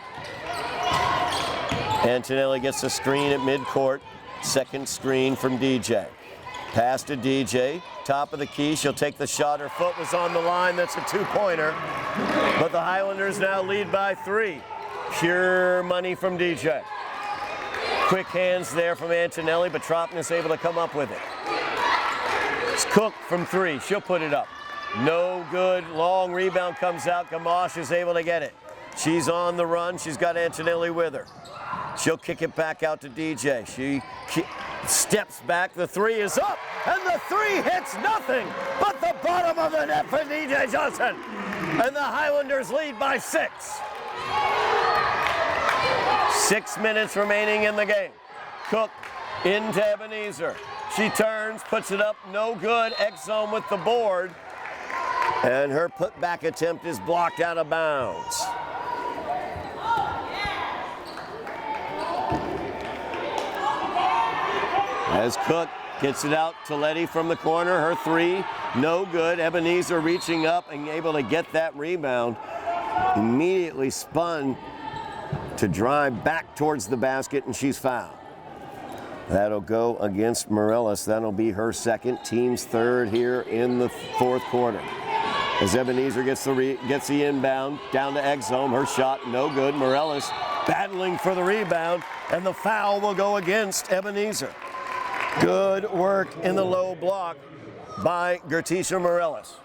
Antonelli gets a screen at midcourt. Second screen from DJ. Pass to DJ, top of the key, she'll take the shot. Her foot was on the line, that's a 2-pointer. But the Highlanders now lead by 3. Pure money from DJ. Quick hands there from Antonelli, but Tropness able to come up with it. It's Cook from 3, she'll put it up. No good, long rebound comes out, Gamache is able to get it. She's on the run, she's got Antonelli with her. She'll kick it back out to DJ. She steps back, the 3 is up, and the 3 hits nothing but the bottom of the net for DJ Johnson. And the Highlanders lead by 6. 6 minutes remaining in the game. Cook into Ebenezer. She turns, puts it up, no good. X-Zone with the board. And her putback attempt is blocked out of bounds. As Cook gets it out to Letty from the corner, her 3, no good. Ebenezer reaching up and able to get that rebound. Immediately spun to drive back towards the basket, and she's fouled. That'll go against Morales. That'll be her second, team's 3rd here in the 4th quarter. As Ebenezer gets the inbound down to X-Zone, her shot no good. Morales battling for the rebound, and the foul will go against Ebenezer. Good work in the low block by Gertisha Morales.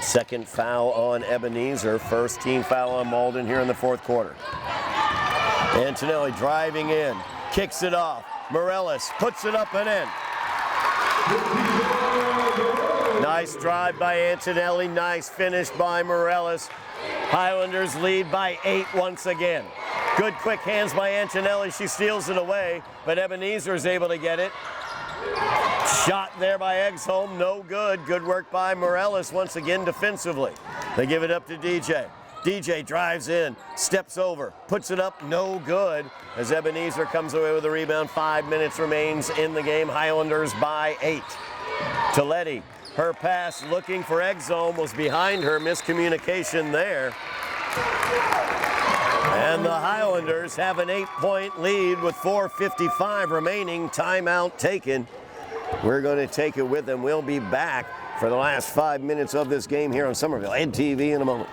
Second foul on Ebenezer, first team foul on Malden here in the 4th quarter. Antonelli driving in, kicks it off. Morales puts it up and in. Nice drive by Antonelli, nice finish by Morales. Highlanders lead by 8 once again. Good quick hands by Antonelli, she steals it away, but Ebenezer is able to get it. Shot there by Exholm, no good. Good work by Morales once again defensively. They give it up to DJ. DJ drives in, steps over, puts it up, no good. As Ebenezer comes away with a rebound, 5 minutes remains in the game. Highlanders by 8. Toletti, her pass looking for Exome, was behind her, miscommunication there. And the Highlanders have an 8-point lead with 4:55 remaining, timeout taken. We're going to take it with them. We'll be back for the last 5 minutes of this game here on Somerville Ed TV in a moment.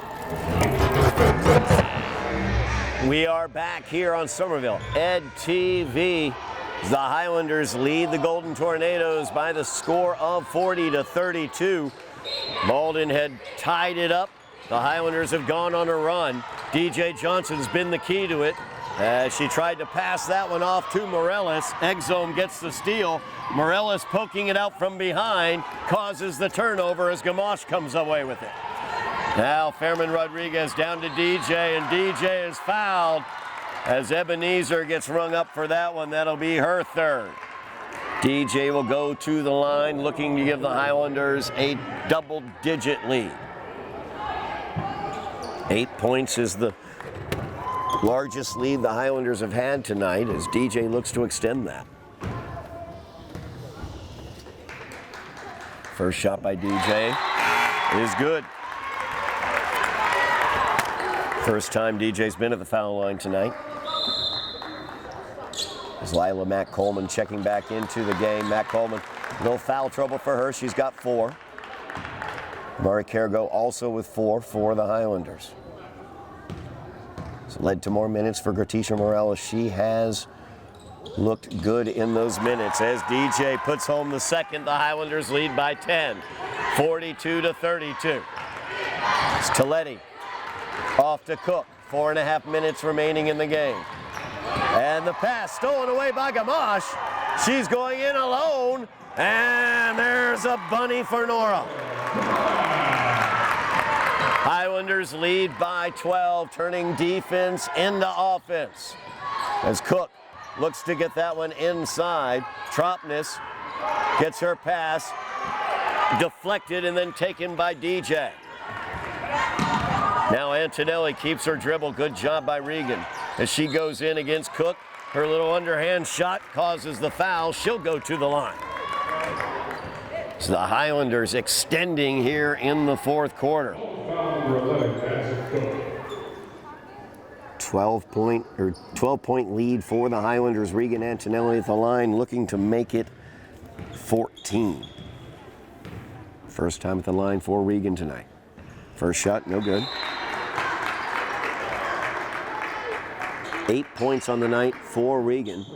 We are back here on Somerville Ed TV. The Highlanders lead the Golden Tornadoes by the score of 40-32. Malden had tied it up. The Highlanders have gone on a run. DJ Johnson's been the key to it. She tried to pass that one off to Morellis. Exome gets the steal. Morellis poking it out from behind causes the turnover as Gamache comes away with it. Now Fairman Rodriguez down to DJ, and DJ is fouled as Ebenezer gets rung up for that one. That'll be her third. DJ will go to the line looking to give the Highlanders a double-digit lead. 8 points is the largest lead the Highlanders have had tonight as DJ looks to extend that. First shot by DJ is good. First time DJ's been at the foul line tonight. As Lila Matt Coleman checking back into the game. Matt Coleman, no foul trouble for her. She's got 4. Mari Cargo also with 4 for the Highlanders. So led to more minutes for Gratisha Morales. She has looked good in those minutes. As DJ puts home the second, the Highlanders lead by 10, 42-32. It's Toletti off to Cook. 4.5 minutes remaining in the game. And the pass stolen away by Gamache. She's going in alone. And there's a bunny for Nora. Highlanders lead by 12, turning defense into offense. As Cook looks to get that one inside. Tropness gets her pass deflected and then taken by DJ. Now Antonelli keeps her dribble. Good job by Regan. As she goes in against Cook, her little underhand shot causes the foul. She'll go to the line. So the Highlanders extending here in the fourth quarter. 12-point lead for the Highlanders. Regan Antonelli at the line looking to make it 14. First time at the line for Regan tonight. First shot, no good. 8 points on the night for Regan.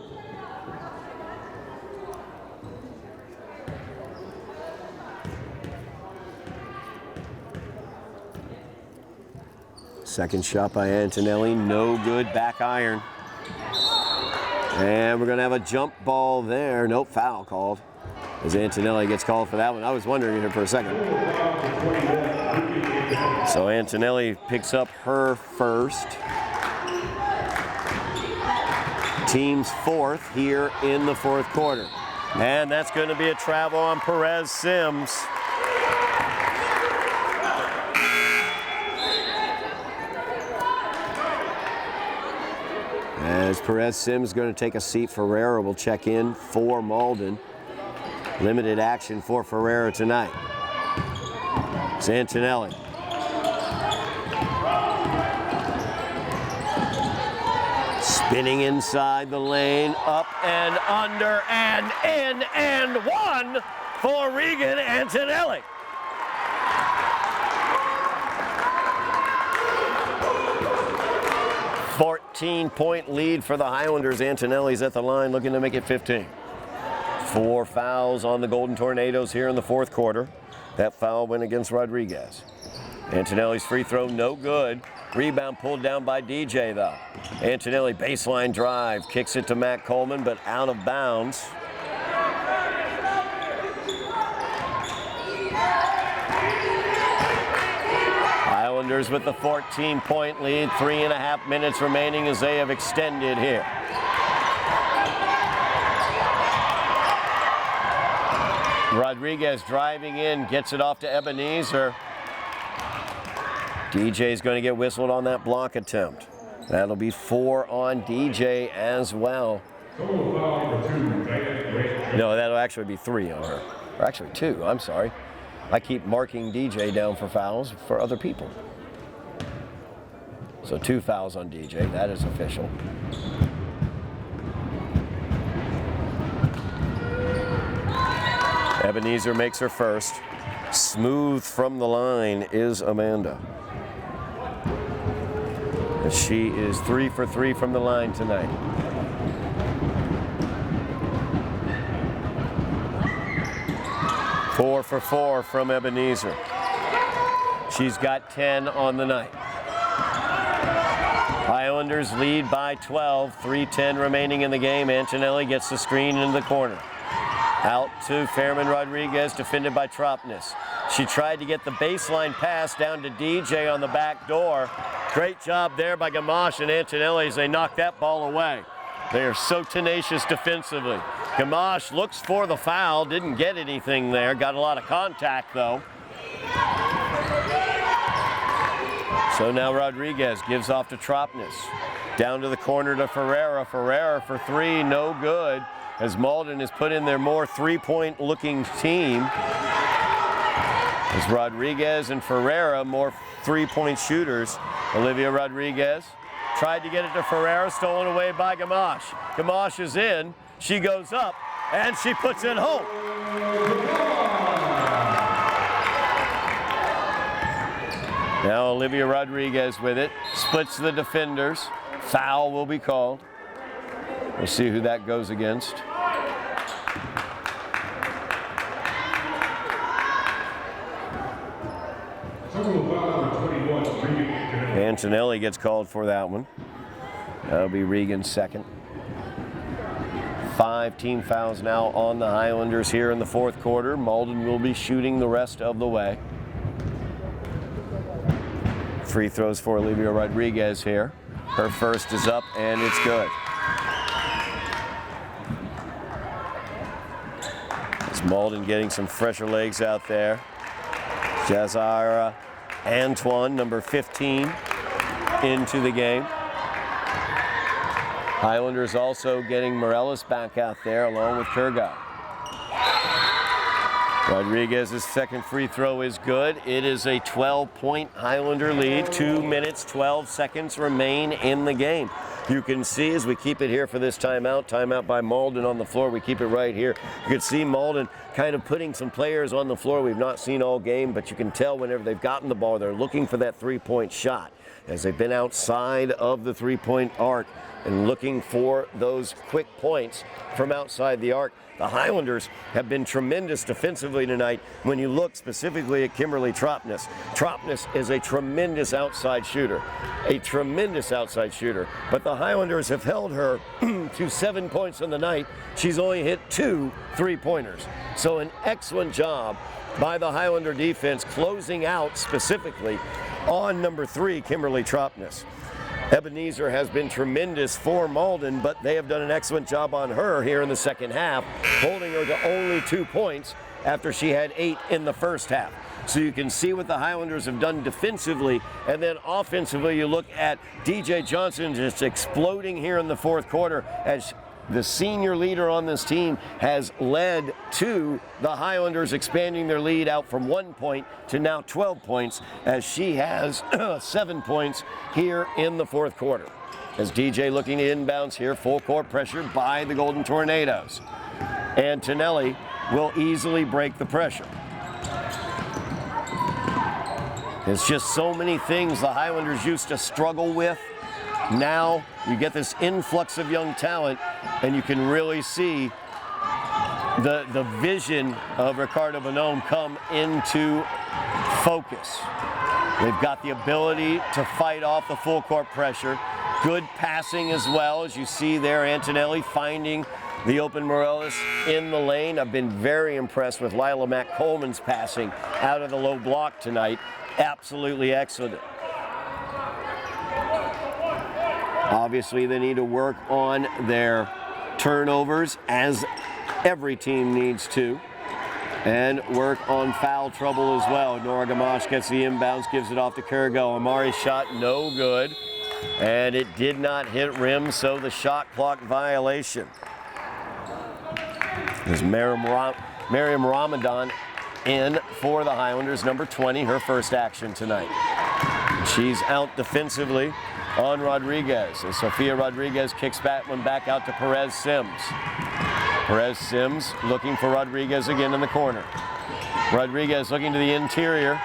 Second shot by Antonelli, no good, back iron. And we're gonna have a jump ball there. Nope, foul called. As Antonelli gets called for that one. I was wondering here for a second. So Antonelli picks up her first. Team's fourth here in the fourth quarter. And that's going to be a travel on Perez Sims. As Perez Sims is going to take a seat, Ferreira will check in for Malden. Limited action for Ferreira tonight. It's Antonelli. Spinning inside the lane, up and under and in and one for Regan Antonelli. $14-point lead for the Highlanders. Antonelli's at the line looking to make it 15. 4 fouls on the Golden Tornadoes here in the fourth quarter. That foul went against Rodriguez. Antonelli's free throw, no good. Rebound pulled down by DJ, though. Antonelli baseline drive, kicks it to Matt Coleman, but out of bounds. Highlanders with the 14-point lead, 3.5 minutes remaining as they have extended here. Rodriguez driving in, gets it off to Ebenezer. DJ's going to get whistled on that block attempt. That'll be 4 on DJ as well. No, that'll actually be 3 on her. Or actually 2, I'm sorry. I keep marking DJ down for fouls for other people. So 2 fouls on DJ, that is official. Ebenezer makes her first. Smooth from the line is Amanda. And she is 3 for 3 from the line tonight. Four for 4 from Ebenezer. She's got 10 on the night. Highlanders lead by 12, 3:10 remaining in the game. Antonelli gets the screen into the corner. Out to Fairman Rodriguez, defended by Tropness. She tried to get the baseline pass down to DJ on the back door. Great job there by Gamache and Antonelli as they knock that ball away. They are so tenacious defensively. Gamache looks for the foul, didn't get anything there, got a lot of contact though. So now Rodriguez gives off to Tropness. Down to the corner to Ferreira. Ferreira for 3, no good. As Malden has put in their more three-point looking team. As Rodriguez and Ferreira, more three-point shooters. Olivia Rodriguez tried to get it to Ferreira, stolen away by Gamache. Gamache is in, she goes up, and she puts it home. Now Olivia Rodriguez with it, splits the defenders. Foul will be called. We'll see who that goes against. Antonelli gets called for that one. That'll be Regan's second. 5 team fouls now on the Highlanders here in the fourth quarter. Malden will be shooting the rest of the way. Free throws for Olivia Rodriguez here. Her first is up and it's good. It's Malden getting some fresher legs out there. Jazara Antoine, number 15, into the game. Highlanders also getting Morellis back out there along with Kurgau. Rodriguez's second free throw is good. It is a 12-point Highlander lead. 2 minutes, 12 seconds remain in the game. You can see as we keep it here for this timeout. Timeout by Malden on the floor. We keep it right here. You can see Malden kind of putting some players on the floor we've not seen all game, but you can tell whenever they've gotten the ball, they're looking for that three-point shot as they've been outside of the three-point arc and looking for those quick points from outside the arc. The Highlanders have been tremendous defensively tonight when you look specifically at Kimberly Tropness. Tropness is a tremendous outside shooter, but the Highlanders have held her to 7 points on the night. She's only hit 2 3-pointers. So an excellent job by the Highlander defense closing out specifically on number 3, Kimberly Tropness. Ebenezer has been tremendous for Malden, but they have done an excellent job on her here in the second half, holding her to only 2 points after she had 8 in the first half. So you can see what the Highlanders have done defensively, and then offensively you look at DJ Johnson just exploding here in the fourth quarter as the senior leader on this team has led to the Highlanders expanding their lead out from 1 point to now 12 points as she has 7 points here in the fourth quarter. As DJ looking to inbounds here, full court pressure by the Golden Tornadoes. Antonelli will easily break the pressure. It's just so many things the Highlanders used to struggle with. Now you get this influx of young talent, and you can really see the vision of Ricardo Bonhomme come into focus. They've got the ability to fight off the full court pressure. Good passing as well, as you see there, Antonelli finding the open Morellis in the lane. I've been very impressed with Lila Mack Coleman's passing out of the low block tonight. Absolutely excellent. Obviously, they need to work on their turnovers, as every team needs to, and work on foul trouble as well. Nora Gamache gets the inbounds, gives it off to Kurgau. Amari's shot, no good, and it did not hit rim, so the shot clock violation. As Miriam Ramadan in for the Highlanders, number 20, her first action tonight. She's out defensively on Rodriguez, as Sofia Rodriguez kicks that one back out to Perez Sims. Perez Sims looking for Rodriguez again in the corner. Rodriguez looking to the interior,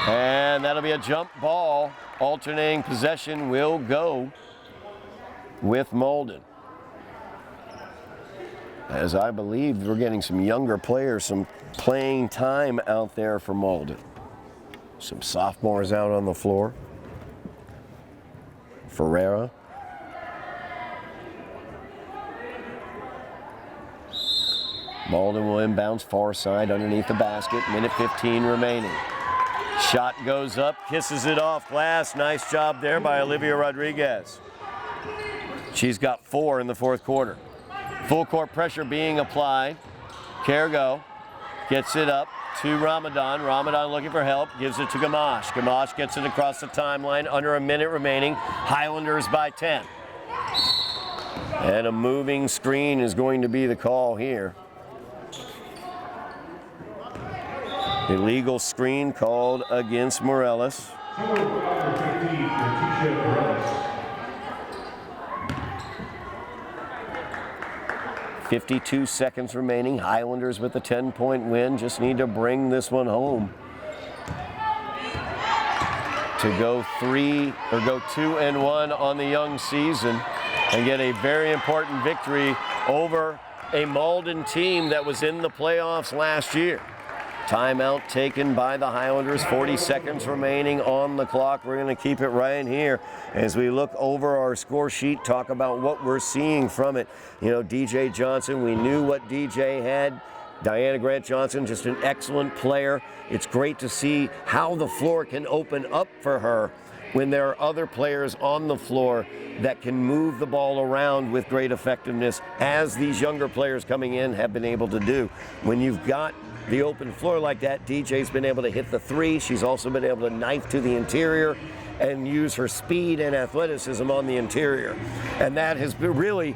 and that'll be a jump ball. Alternating possession will go with Malden, as I believe we're getting some younger players some playing time out there for Malden. Some sophomores out on the floor. Ferreira. Malden will inbounds far side underneath the basket. Minute 15 remaining. Shot goes up, kisses it off glass. Nice job there by Olivia Rodriguez. She's got 4 in the fourth quarter. Full court pressure being applied. Cargo gets it up to Ramadan. Ramadan looking for help, gives it to Gamache. Gamache gets it across the timeline, under a minute remaining. Highlanders by 10. And a moving screen is going to be the call here. Illegal screen called against Morales. 52 seconds remaining. Highlanders with a 10-point win. Just need to bring this one home to go 2-1 on the young season and get a very important victory over a Malden team that was in the playoffs last year. Timeout taken by the Highlanders. 40 seconds remaining on the clock. We're going to keep it right here as we look over our score sheet, talk about what we're seeing from it. You know, DJ Johnson, we knew what DJ had. Diana Grant Johnson, just an excellent player. It's great to see how the floor can open up for her when there are other players on the floor that can move the ball around with great effectiveness, as these younger players coming in have been able to do. When you've got the open floor like that, DJ's been able to hit the three. She's also been able to knife to the interior and use her speed and athleticism on the interior. And that has been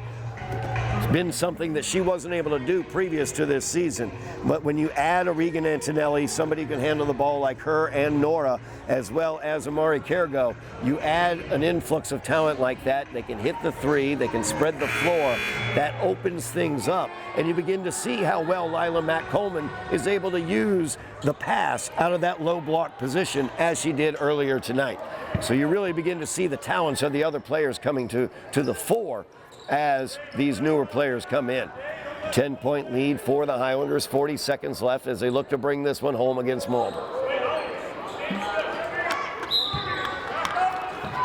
something that she wasn't able to do previous to this season. But when you add a Regan Antonelli, somebody who can handle the ball like her and Nora, as well as Amari Cargo, you add an influx of talent like that. They can hit the three, they can spread the floor. That opens things up. And you begin to see how well Lila Mack Coleman is able to use the pass out of that low block position as she did earlier tonight. So you really begin to see the talents of the other players coming to the fore as these newer players come in. 10-point lead for the Highlanders, 40 seconds left as they look to bring this one home against Malden.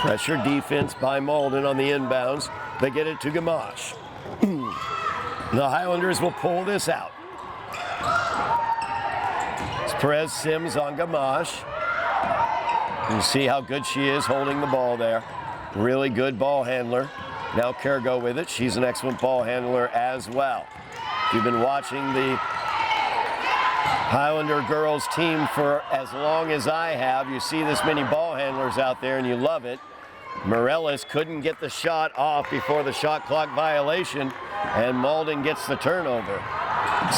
Pressure defense by Malden on the inbounds. They get it to Gamache. The Highlanders will pull this out. It's Perez Sims on Gamache. You see how good she is holding the ball there. Really good ball handler. Now Cargo with it. She's an excellent ball handler as well. If you've been watching the Highlander girls team for as long as I have, you see this many ball handlers out there and you love it. Morales couldn't get the shot off before the shot clock violation, and Malden gets the turnover.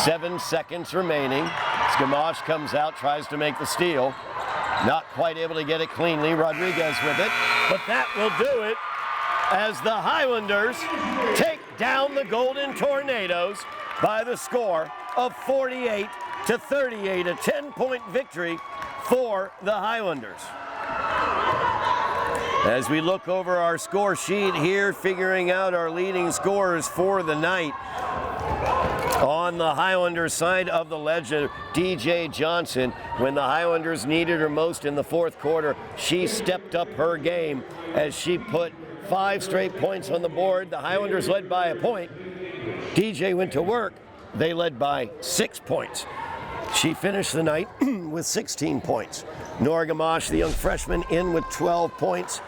7 seconds remaining. Gamache comes out, tries to make the steal. Not quite able to get it cleanly. Rodriguez with it, but that will do it as the Highlanders take down the Golden Tornadoes by the score of 48-38, a 10-point victory for the Highlanders. As we look over our score sheet here, figuring out our leading scorers for the night. On the Highlanders side of the ledger, DJ Johnson, when the Highlanders needed her most in the fourth quarter, she stepped up her game as she put 5 straight points on the board. The Highlanders led by a point. DJ went to work. They led by 6 points. She finished the night with 16 points. Nora Gamache, the young freshman, in with 12 points.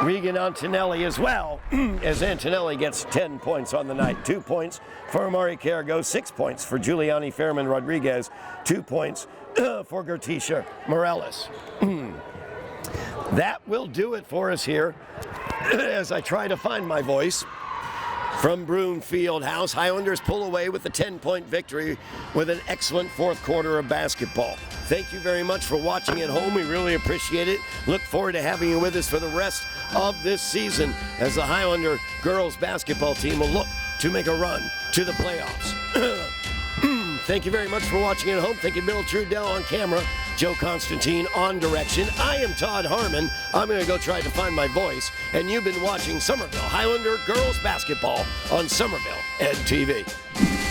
Regan Antonelli as well, as Antonelli gets 10 points on the night. 2 points for Amari Cargo, 6 points for Giuliani Fairman Rodriguez, 2 points for Gertisha Morales. That will do it for us here as I try to find my voice. from Broomfield House. Highlanders pull away with a 10-point victory with an excellent fourth quarter of basketball. Thank you very much for watching at home. We really appreciate it. Look forward to having you with us for the rest of this season as the Highlander girls basketball team will look to make a run to the playoffs. Thank you very much for watching at home. Thank you, Bill Trudell on camera, Joe Constantine on direction. I am Todd Harmon. I'm going to go try to find my voice. And you've been watching Somerville Highlander girls basketball on Somerville Ed TV.